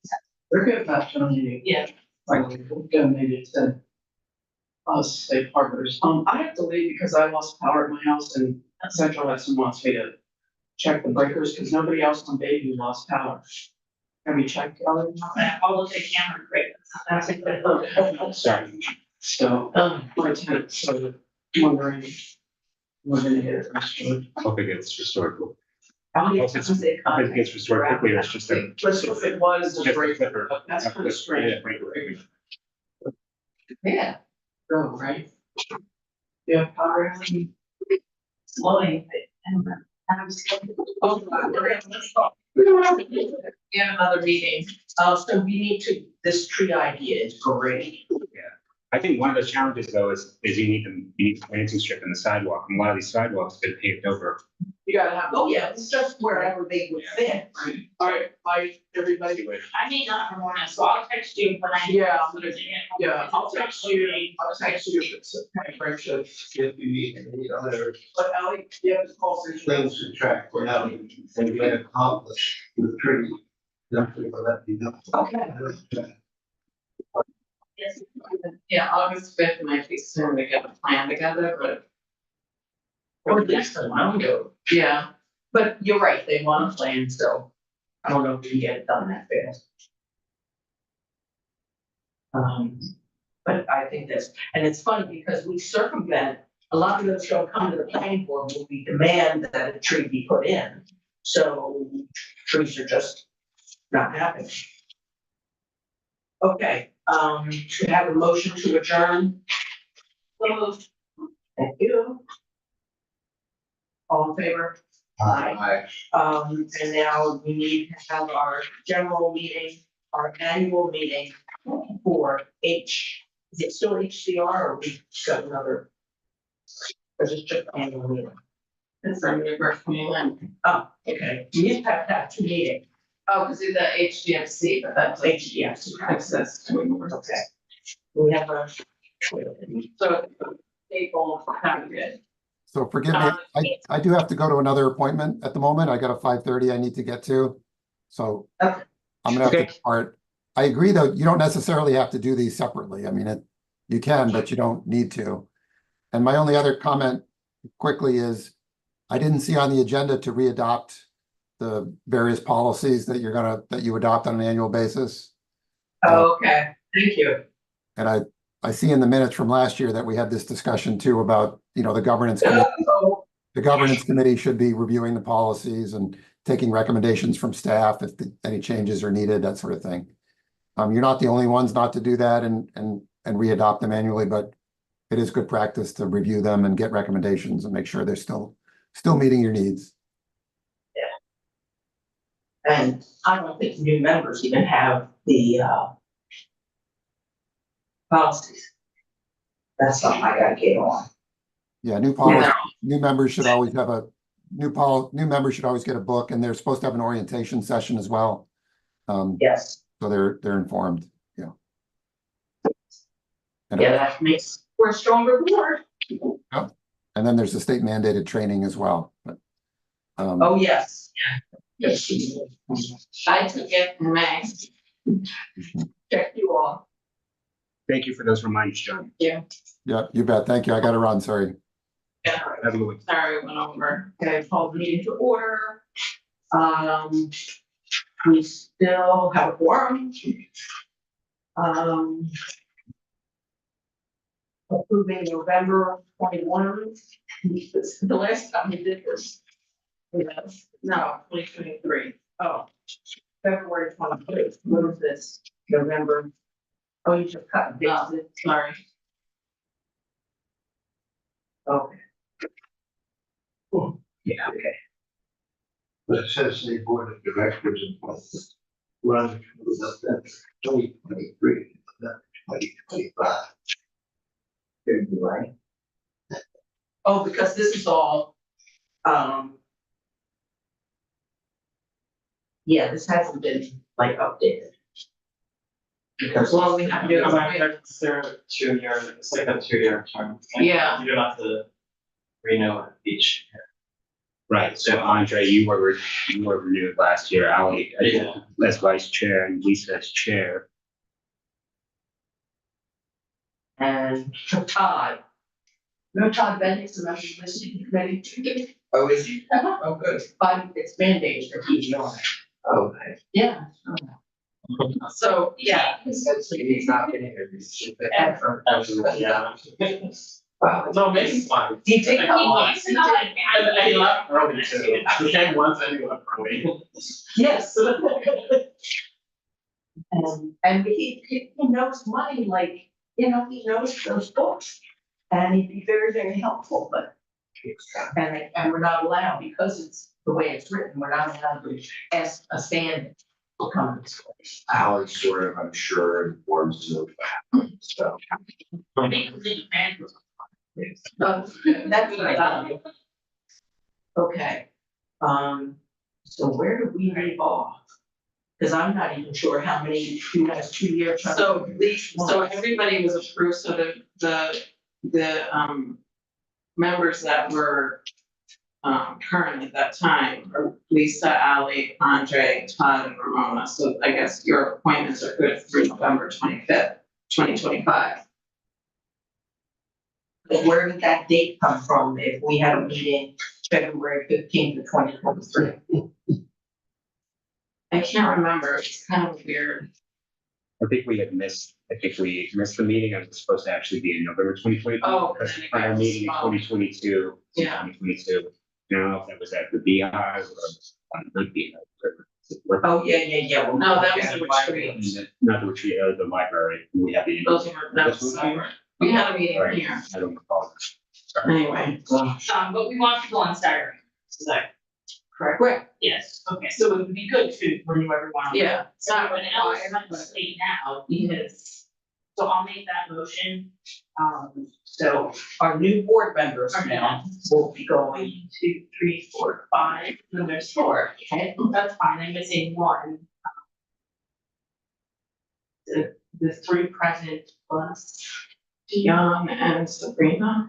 [SPEAKER 7] They're good about donating,
[SPEAKER 8] yeah,
[SPEAKER 7] like donated to us state partners. I have to leave because I lost power at my house and Central Hudson wants me to check the breakers because nobody else on Bayview lost power. Have you checked, Kelly?
[SPEAKER 8] I'll look at camera, great. That's a good.
[SPEAKER 4] Sorry.
[SPEAKER 7] So, my tenant, so wondering. We're gonna get it restored.
[SPEAKER 4] Hope it gets restored.
[SPEAKER 2] How many
[SPEAKER 4] Hope
[SPEAKER 2] times they
[SPEAKER 4] If it gets restored quickly, or it's just a.
[SPEAKER 7] Just if it was a
[SPEAKER 4] Just a
[SPEAKER 7] breaker,
[SPEAKER 4] flipper.
[SPEAKER 7] that's kind of strange.
[SPEAKER 4] Yeah, breaker.
[SPEAKER 2] Yeah.
[SPEAKER 7] Go, right? Yeah, power.
[SPEAKER 8] Slowing. And I'm just.
[SPEAKER 5] We have another meeting.
[SPEAKER 2] So we need to, this tree idea is great.
[SPEAKER 4] I think one of the challenges though is you need a planting strip in the sidewalk, and a lot of these sidewalks have been paved over.
[SPEAKER 7] You gotta have.
[SPEAKER 2] Oh, yeah, it's just wherever they would fit.
[SPEAKER 7] All right, bye, everybody.
[SPEAKER 8] I may not have one, so I'll text you when I.
[SPEAKER 7] Yeah,
[SPEAKER 8] Yeah,
[SPEAKER 7] I'll text you if it's my friendship.
[SPEAKER 1] if you need any other
[SPEAKER 7] But Ally, you have to call for
[SPEAKER 1] things to track down and you may accomplish with tree, definitely will let me know.
[SPEAKER 2] Okay.
[SPEAKER 8] Yes.
[SPEAKER 5] Yeah, August 5th might be soon to get a plan together, but
[SPEAKER 2] Or at least a month ago.
[SPEAKER 5] yeah,
[SPEAKER 2] But you're right, they want a plan, so I don't know if we can get it done that fast. But I think that's, and it's funny because we circumvent, a lot of those don't come to the planning board when we demand that a tree be put in. So trees are just not happening. Okay, should have a motion to adjourn.
[SPEAKER 8] So
[SPEAKER 2] Thank you. All in favor? Aye. And now we need to have our general meeting, our annual meeting for is it still HCR or we got another? Or is it just annual meeting?
[SPEAKER 5] it's from Newburgh Community.
[SPEAKER 2] Oh, okay, we used to have to have two meetings,
[SPEAKER 5] Oh, because it's the HDFC, but that's
[SPEAKER 2] HDS.
[SPEAKER 5] access.
[SPEAKER 2] Okay. We have a.
[SPEAKER 5] So people have it.
[SPEAKER 9] So forgive me, I do have to go to another appointment at the moment. I got a 5:30 I need to get to. So
[SPEAKER 2] Okay.
[SPEAKER 9] I'm gonna have to
[SPEAKER 4] Okay.
[SPEAKER 9] depart. I agree, though, you don't necessarily have to do these separately. I mean, you can, but you don't need to. And my only other comment quickly is, I didn't see on the agenda to readopt the various policies that you adopt on an annual basis.
[SPEAKER 5] Okay, thank you.
[SPEAKER 9] And I see in the minutes from last year that we had this discussion too about, the governance committee. The governance committee should be reviewing the policies and taking recommendations from staff if any changes are needed, that sort of thing. You're not the only ones not to do that and readopt them annually, but it is good practice to review them and get recommendations and make sure they're still meeting your needs.
[SPEAKER 2] And I don't think new members even have the policies. That's something I gotta get on.
[SPEAKER 9] Yeah, new policy, new members should always have new members should always get a book, and they're supposed to have an orientation session as well.
[SPEAKER 2] Yes,
[SPEAKER 9] So they're informed, yeah. And,
[SPEAKER 2] yeah, that makes for a stronger board.
[SPEAKER 9] and then there's the state mandated training as well, but.
[SPEAKER 2] Oh, yes. Yes.
[SPEAKER 5] I took it in May.
[SPEAKER 2] Check you all.
[SPEAKER 4] Thank you for those reminders, John.
[SPEAKER 9] Yeah, you bet. Thank you. I gotta run, sorry.
[SPEAKER 5] Yeah,
[SPEAKER 4] Have a good week.
[SPEAKER 5] sorry, we went over.
[SPEAKER 2] Okay, call the meeting to order. We still have a quorum. Approving November 21. This is the last time we did this.
[SPEAKER 5] Yes, no, 2023.
[SPEAKER 2] Oh, February 23. What is this? November. Oh, you just cut and pasted it.
[SPEAKER 5] Sorry.
[SPEAKER 2] Okay. Cool.
[SPEAKER 4] Yeah.
[SPEAKER 2] Okay.
[SPEAKER 1] But it says the board of directors appointed run through November 2023, November 2025. Could be right.
[SPEAKER 2] Oh, because this is all, yeah, this hasn't been like updated. Because, well, we have to do it right.
[SPEAKER 6] It's their 2-year, it's like a 2-year term.
[SPEAKER 5] Yeah.
[SPEAKER 6] You don't have to renew it each year.
[SPEAKER 4] Right, so Andre, you were renewed last year, Ally as vice chair and Lisa as chair.
[SPEAKER 2] And Todd. Remember Todd Benning's the member of the listening committee?
[SPEAKER 3] Oh, is he? Oh, good.
[SPEAKER 2] But it's mandated for each one.
[SPEAKER 3] Okay.
[SPEAKER 2] Yeah.
[SPEAKER 5] So, yeah,
[SPEAKER 3] He's not getting it.
[SPEAKER 2] Ever.
[SPEAKER 6] Absolutely, yeah.
[SPEAKER 3] Wow.
[SPEAKER 6] No, Mason's fine.
[SPEAKER 2] He did come on.
[SPEAKER 8] It's not like
[SPEAKER 6] And he left early too. He came once and he left early.
[SPEAKER 2] Yes. And he knows money, like, you know, he knows those books. And he'd be very, very helpful, but. And we're not allowed, because it's the way it's written, we're not allowed to ask a stand to come to this place.
[SPEAKER 3] Alex sort of, I'm sure, informs of that, so.
[SPEAKER 2] That's what I thought. Okay, so where do we leave off? Cause I'm not even sure how many, who has 2-year terms.
[SPEAKER 5] so everybody was approved, so the members that were current at that time are Lisa, Ally, Andre, Todd, and Ramona. So I guess your appointments are good through November 25th, 2025.
[SPEAKER 2] But where did that date come from if we had a meeting February 15th of 2023?
[SPEAKER 5] I can't remember, it's kind of weird.
[SPEAKER 4] I think we missed the meeting, and it was supposed to actually be in November 2022.
[SPEAKER 5] Oh,
[SPEAKER 4] Because
[SPEAKER 5] then it
[SPEAKER 4] prior
[SPEAKER 5] got
[SPEAKER 4] meeting in
[SPEAKER 5] small.
[SPEAKER 4] 2022.
[SPEAKER 5] Yeah.
[SPEAKER 4] 2022, I don't know if that was at the Beehive or on the Beehive.
[SPEAKER 2] Oh, yeah. Well,
[SPEAKER 5] No, that was
[SPEAKER 2] yeah,
[SPEAKER 5] the retreat.
[SPEAKER 4] Not the retreat, the library, we had the.
[SPEAKER 5] Those were, that was separate. We had a meeting
[SPEAKER 4] Right.
[SPEAKER 5] here,
[SPEAKER 4] I don't recall. Sorry.
[SPEAKER 5] anyway.
[SPEAKER 8] But we want people on Saturday, is that correct?
[SPEAKER 2] Correct.
[SPEAKER 8] Yes, okay, so it would be good to renew everyone. on.
[SPEAKER 5] Yeah, it's
[SPEAKER 8] So
[SPEAKER 5] not
[SPEAKER 8] everyone else
[SPEAKER 5] required,
[SPEAKER 8] might
[SPEAKER 5] but
[SPEAKER 8] slate now, because, so I'll make that motion. So
[SPEAKER 2] Our new board members now will be going.
[SPEAKER 8] 1, 2, 3, 4, 5, and there's 4, okay, that's fine, I'm missing 1. The 3 present plus.
[SPEAKER 5] Young and Sabrina.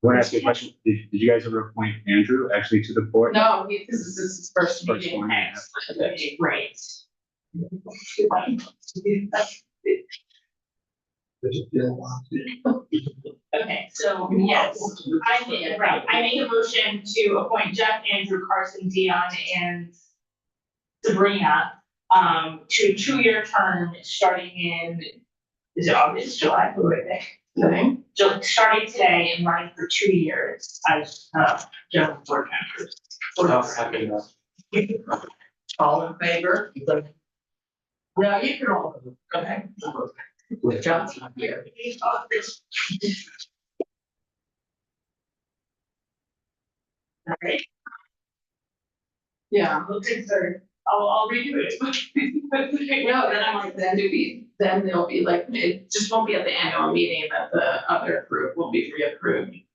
[SPEAKER 4] Want to ask you a question? Did you guys ever appoint Andrew actually to the board?
[SPEAKER 5] No, this is his first
[SPEAKER 4] First
[SPEAKER 5] meeting.
[SPEAKER 4] one.
[SPEAKER 8] Okay, great.
[SPEAKER 1] Does it feel like
[SPEAKER 8] Okay, so yes, I make a motion to appoint Jeff, Andrew, Carson, Dion, and Sabrina to a 2-year term starting in, is it August, July, what do I think? Starting today and running for 2 years as general board members.
[SPEAKER 6] Oh, happy enough.
[SPEAKER 2] All in favor? No, you can all go ahead. With John's not here.
[SPEAKER 8] Alright,
[SPEAKER 5] Yeah.
[SPEAKER 8] I'll redo it.
[SPEAKER 5] No, then I'm like, then they'll be like, it just won't be at the annual meeting that the other group will be reapproved.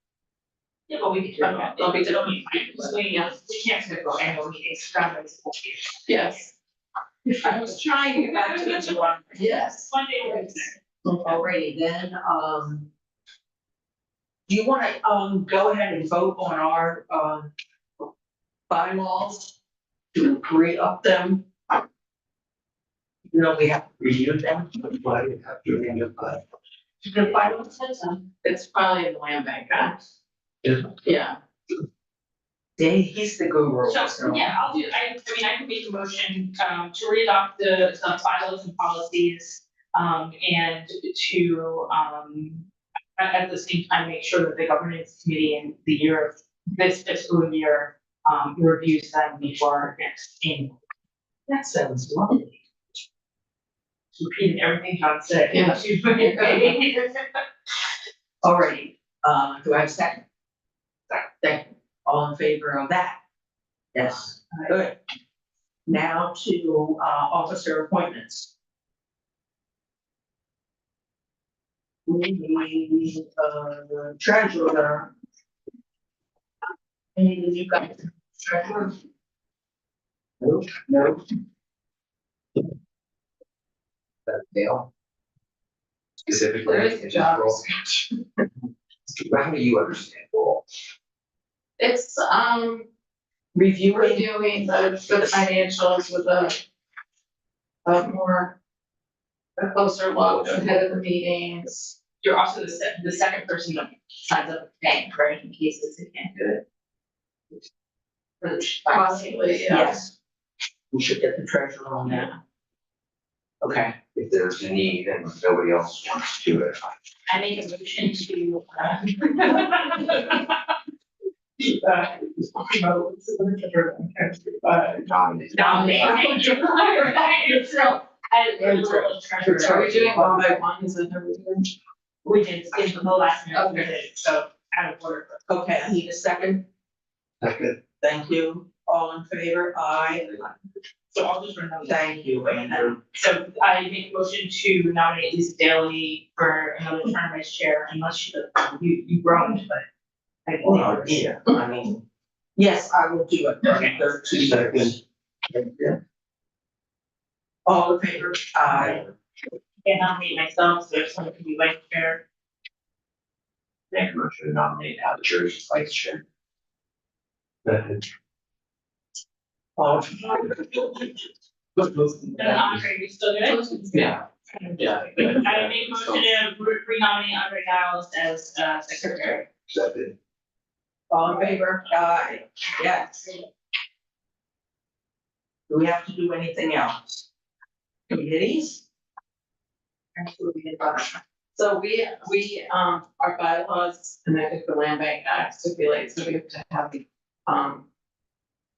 [SPEAKER 8] Yeah, but we can, okay,
[SPEAKER 5] They'll be
[SPEAKER 8] it'll be fine, because we can't schedule annual meetings, families will be.
[SPEAKER 5] Yes. I was trying to get back to each one.
[SPEAKER 2] Yes.
[SPEAKER 8] One day we're there.
[SPEAKER 2] Alrighty, then, do you wanna, go ahead and vote on our, bylaws to agree up them? You know, we have to review them.
[SPEAKER 1] why you have to renew that?
[SPEAKER 2] The bylaws says them.
[SPEAKER 5] It's probably in the land bank, huh? Yeah.
[SPEAKER 2] He's the guru.
[SPEAKER 8] So, yeah, I'll do, I mean, I can make a motion, to readopt the bylaws and policies, and to, at the same time, make sure that the governance committee in the year of this fiscal year, reviews them before our next annual.
[SPEAKER 2] That sounds lovely.
[SPEAKER 8] Repeating everything John said.
[SPEAKER 5] Yeah.
[SPEAKER 2] Alrighty, do I have a second? Thank you. All in favor of that? Yes, good. Now to, officer appointments. We need, treasurer. Any of you guys, treasurer? No, no.
[SPEAKER 3] That Dale. Specifically.
[SPEAKER 5] There is a
[SPEAKER 3] in this
[SPEAKER 5] job
[SPEAKER 3] role. How do you understand role?
[SPEAKER 5] It's,
[SPEAKER 2] Reviewing,
[SPEAKER 5] reviewing the financials with a closer look ahead of the meetings.
[SPEAKER 6] You're also the second person that signs up with the bank, right, in cases they can't do it.
[SPEAKER 5] Possibly, yeah.
[SPEAKER 2] yes. We should get the treasurer on that. Okay,
[SPEAKER 3] If there's a need and nobody else wants to do it.
[SPEAKER 8] I make a motion to,
[SPEAKER 3] Nominate.
[SPEAKER 8] nominate. So,
[SPEAKER 5] Are we doing one by one, is it everything?
[SPEAKER 8] we did, in the last minute, we did, so out of order.
[SPEAKER 2] okay, I need a second.
[SPEAKER 1] Second.
[SPEAKER 2] Thank you. All in favor? Aye.
[SPEAKER 8] So I'll just remember that.
[SPEAKER 2] Thank you, Andrew.
[SPEAKER 8] So I make a motion to nominate Lisa Daly for another term as chair, unless you groaned, but. I believe
[SPEAKER 2] Well,
[SPEAKER 8] yours.
[SPEAKER 2] yeah, I mean, yes, I will do it.
[SPEAKER 8] Okay.
[SPEAKER 2] 13.
[SPEAKER 1] Second.
[SPEAKER 2] Thank you. All in favor? Aye.
[SPEAKER 8] Can't nominate myself, so if someone can be vice chair.
[SPEAKER 3] Make a motion to nominate Church as vice chair.
[SPEAKER 1] Second.
[SPEAKER 2] All.
[SPEAKER 8] And Andre, you still do it?
[SPEAKER 3] Yeah.
[SPEAKER 6] Yeah.
[SPEAKER 8] I make a motion to re-nominate Andre Giles as secretary.
[SPEAKER 1] Second.
[SPEAKER 2] All in favor? Aye. Yes. Do we have to do anything else? Committees?
[SPEAKER 5] Absolutely. So our bylaws, and I think the Land Bank Act stipulates that we have to have the,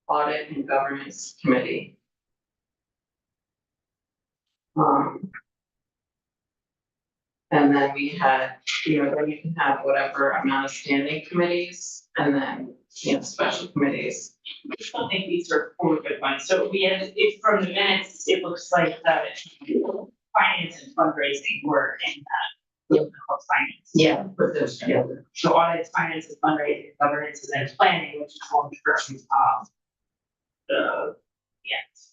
[SPEAKER 5] audit and governance committee. And then we had, then you can have whatever amount of standing committees, and then, special committees.
[SPEAKER 8] I just don't think these are four good ones. So we had, if from the minutes, it looks like finance and fundraising were in that. Finance.
[SPEAKER 2] Yeah, put those together.
[SPEAKER 8] So audits, finance and fundraising, governance, and then planning, which is on the first top. Yes.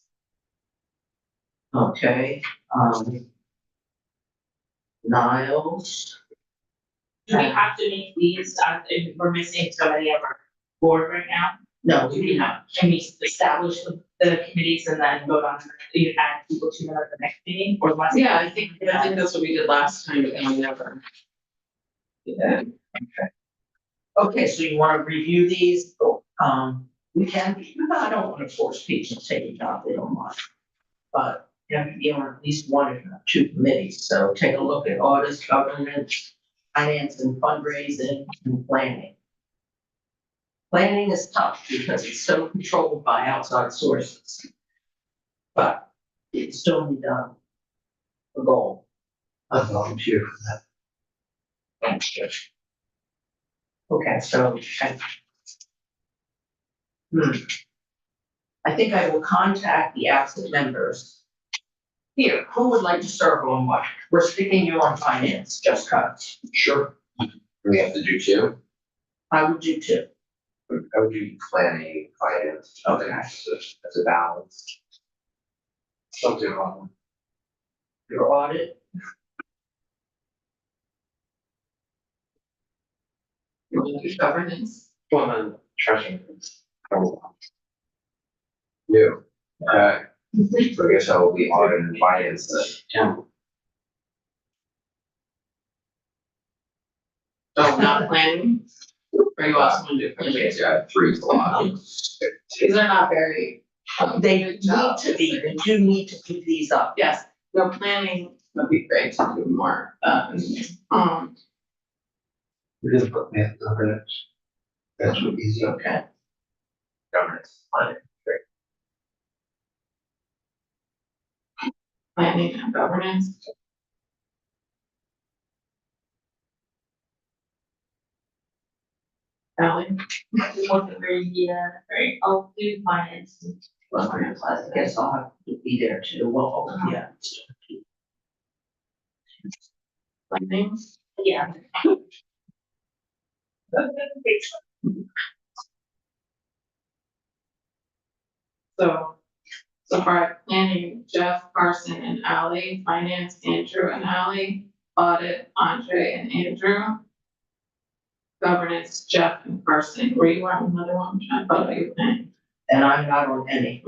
[SPEAKER 2] Okay, Niles.
[SPEAKER 8] Do we have to make these, if we're missing so many of our board right now?
[SPEAKER 2] No,
[SPEAKER 8] Do we have, can we establish the committees and then vote on, add people to them at the next meeting, or less?
[SPEAKER 5] Yeah, I think that's what we did last time, and we never. Yeah.
[SPEAKER 2] okay, so you wanna review these? We can, I don't wanna force people to take a job they don't want. But you have to be on at least one, if not two committees, so take a look at audits, governance, finance and fundraising, and planning. Planning is tough because it's so controlled by outside sources. But it still need done. A goal.
[SPEAKER 1] I volunteer for that.
[SPEAKER 2] Thanks, Josh. Okay, so. I think I will contact the absent members. Here, who would like to serve on what? We're sticking you on finance, just cuts.
[SPEAKER 3] Sure. We have to do two.
[SPEAKER 2] I would do two.
[SPEAKER 3] I would do planning, finance.
[SPEAKER 2] Okay.
[SPEAKER 3] As a balance. Something wrong.
[SPEAKER 2] Your audit.
[SPEAKER 5] You want to do governance?
[SPEAKER 3] Well, then treasurer. New. Okay. So I guess I will be audit and finance then.
[SPEAKER 5] Oh, not planning? Or you also want to do
[SPEAKER 3] Okay,
[SPEAKER 5] planning?
[SPEAKER 3] yeah, three's a lot.
[SPEAKER 5] These are not very.
[SPEAKER 2] They
[SPEAKER 5] good
[SPEAKER 2] need
[SPEAKER 5] jobs.
[SPEAKER 2] to be, you do need to keep these up.
[SPEAKER 5] Yes, no, planning would be great to do more,
[SPEAKER 1] We just put me at governance. That's what easy.
[SPEAKER 2] Okay.
[SPEAKER 3] Governance, planning.
[SPEAKER 5] planning and governance. Ally?
[SPEAKER 2] Right, I'll do finance. Well, I guess I'll have to be there too, well, yeah.
[SPEAKER 5] Planning?
[SPEAKER 2] Yeah.
[SPEAKER 5] So far, planning, Jeff, Carson, and Ally, finance, Andrew and Ally, audit, Andre and Andrew. Governance, Jeff and Carson, were you on another one? I thought you were.
[SPEAKER 2] And I'm not on any.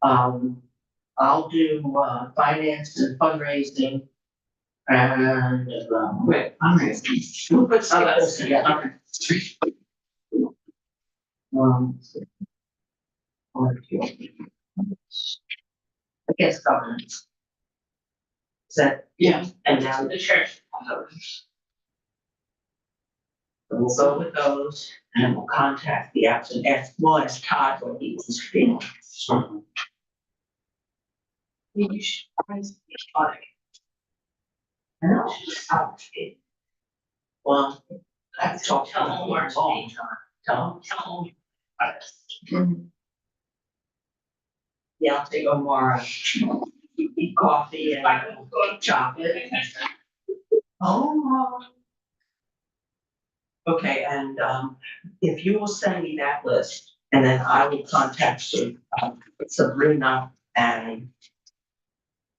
[SPEAKER 2] I'll do, finance and fundraising. And,
[SPEAKER 5] Wait, fundraising.
[SPEAKER 2] we'll put
[SPEAKER 5] Oh, that's-
[SPEAKER 2] those together. Um. I guess governance. Is that?
[SPEAKER 5] Yeah.
[SPEAKER 2] And now the church. So we'll go with those and we'll contact the applicant, ask Todd what he was feeling.
[SPEAKER 5] You should always be audit.
[SPEAKER 2] I know, well, I've talked to him a long time. Tell him. Yeah, I'll take on more coffee and chocolate. Oh. Okay, and if you will send me that list, and then I will contact you, Sabrina and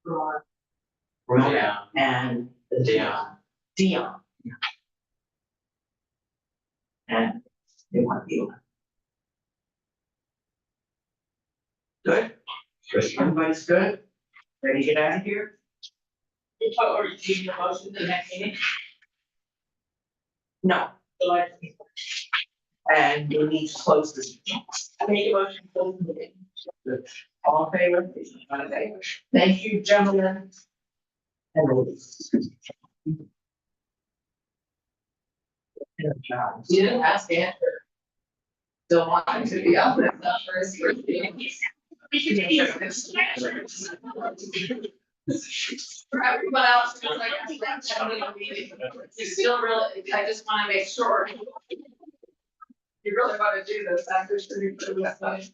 [SPEAKER 2] Rona and Dion. And they want you. Good? Everybody's good? Ready to get out of here?
[SPEAKER 8] Or do you need a motion to the next meeting?
[SPEAKER 2] No. And we need to close this.
[SPEAKER 8] I make a motion to close the meeting.
[SPEAKER 2] All in favor? All in favor. Thank you, gentlemen. And ladies. Good job.
[SPEAKER 5] You didn't ask Andrew. Still wanting to be on this first meeting. For everyone else, it's like, I'm in a meeting. You still really, I just wanna make sure. You really wanna do this after sitting through this night.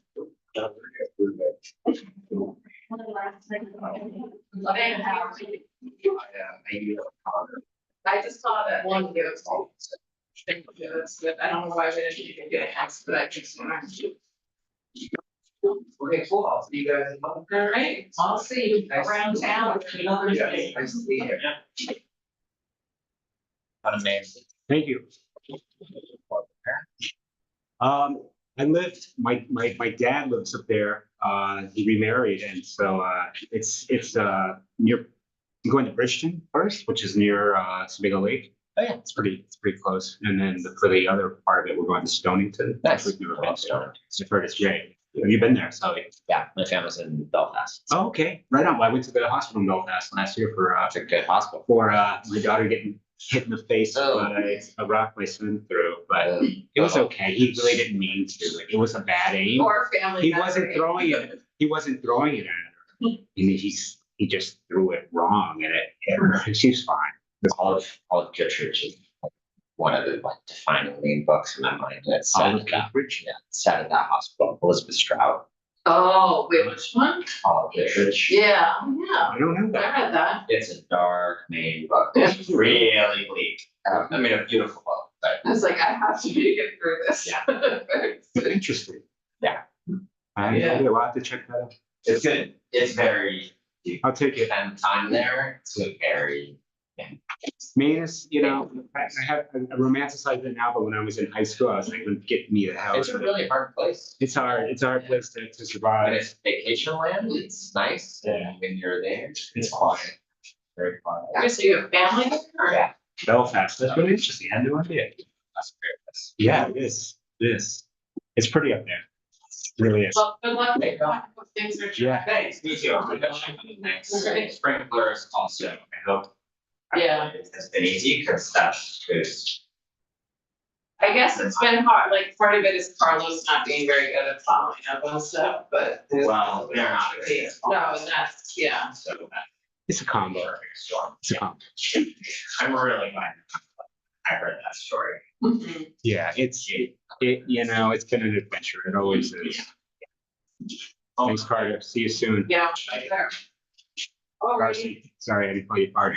[SPEAKER 5] I just saw that one goes. I don't know why we didn't even get it asked, but I just wanted to.
[SPEAKER 3] Okay, cool, I'll see you guys in a month.
[SPEAKER 5] All right, I'll see you around town. Another day.
[SPEAKER 3] Nice to see you.
[SPEAKER 6] Amazing.
[SPEAKER 4] Thank you. I lived, my dad lives up there, he remarried, and so, it's, near, I'm going to Bridgeton first, which is near, Sebago Lake.
[SPEAKER 6] Oh, yeah.
[SPEAKER 4] It's pretty close, and then for the other part of it, we're going to Stonington.
[SPEAKER 6] Nice.
[SPEAKER 4] We've never been to Stonington. I've heard it's great. Have you been there, Sally?
[SPEAKER 6] Yeah, my family's in Belfast.
[SPEAKER 4] Oh, okay, right on. I went to the hospital in Belfast last year for,
[SPEAKER 6] It's a good hospital.
[SPEAKER 4] my daughter getting hit in the face by a rock my swim through, but it was okay. He really didn't mean to. Like, it was a bad aim.
[SPEAKER 5] Poor family.
[SPEAKER 4] He wasn't throwing it. He wasn't throwing it at her. And he just threw it wrong, and it hit her. She's fine.
[SPEAKER 6] Olive Kitteridge is like one of the like defining main books in my mind. And it's set
[SPEAKER 4] Olive
[SPEAKER 6] at that,
[SPEAKER 4] Kitteridge?
[SPEAKER 6] yeah, it's set at that hospital. Elizabeth Stroud,
[SPEAKER 5] Oh, wait, which one?
[SPEAKER 6] Olive Kitteridge.
[SPEAKER 5] Yeah,
[SPEAKER 4] I don't know
[SPEAKER 5] I
[SPEAKER 4] that.
[SPEAKER 5] read that.
[SPEAKER 6] It's a dark main book. It's really bleak. I mean, a beautiful book, but
[SPEAKER 5] I was like, I have to get through this.
[SPEAKER 6] Yeah.
[SPEAKER 4] Interesting.
[SPEAKER 6] Yeah.
[SPEAKER 5] Yeah.
[SPEAKER 4] We'll have to check that out.
[SPEAKER 6] it's good. It's very, you
[SPEAKER 4] I'll take it.
[SPEAKER 6] spend time there. It's a very,
[SPEAKER 4] Maine is, I romanticize it now, but when I was in high school, I was like, get me the hell.
[SPEAKER 6] it's a really hard place.
[SPEAKER 4] It's hard. It's a hard place to
[SPEAKER 6] But
[SPEAKER 4] survive.
[SPEAKER 6] it's vacation land. It's nice.
[SPEAKER 4] Yeah.
[SPEAKER 6] And when you're there, it's quiet. Very quiet.
[SPEAKER 5] I guess you have family there, or?
[SPEAKER 6] Yeah.
[SPEAKER 4] Belfast. That's really interesting. I had no idea.
[SPEAKER 6] That's very nice.
[SPEAKER 4] Yeah, it is. It is. It's pretty up there. It really is.
[SPEAKER 5] Well, good luck.
[SPEAKER 6] There you go.
[SPEAKER 5] Things are.
[SPEAKER 4] Yeah.
[SPEAKER 6] Thanks, me too. Thanks.
[SPEAKER 5] Okay.
[SPEAKER 6] Sprinklers also, I hope.
[SPEAKER 5] Yeah.
[SPEAKER 6] It has been easy because that's good.
[SPEAKER 5] I guess it's been hard, like, part of it is Carlos not being very good at following up on stuff, but.
[SPEAKER 6] Well, they're not very good.
[SPEAKER 5] No, and that's, yeah.
[SPEAKER 6] So
[SPEAKER 4] It's a combo.
[SPEAKER 6] perfect storm.
[SPEAKER 4] It's a combo.
[SPEAKER 6] I'm really glad I heard that story.
[SPEAKER 5] Mhm.
[SPEAKER 4] Yeah. it's, it's been an adventure. It always is. Thanks, Carter. See you soon.
[SPEAKER 5] Yeah, right there. All right.
[SPEAKER 4] Carson, sorry, I didn't call you Carter.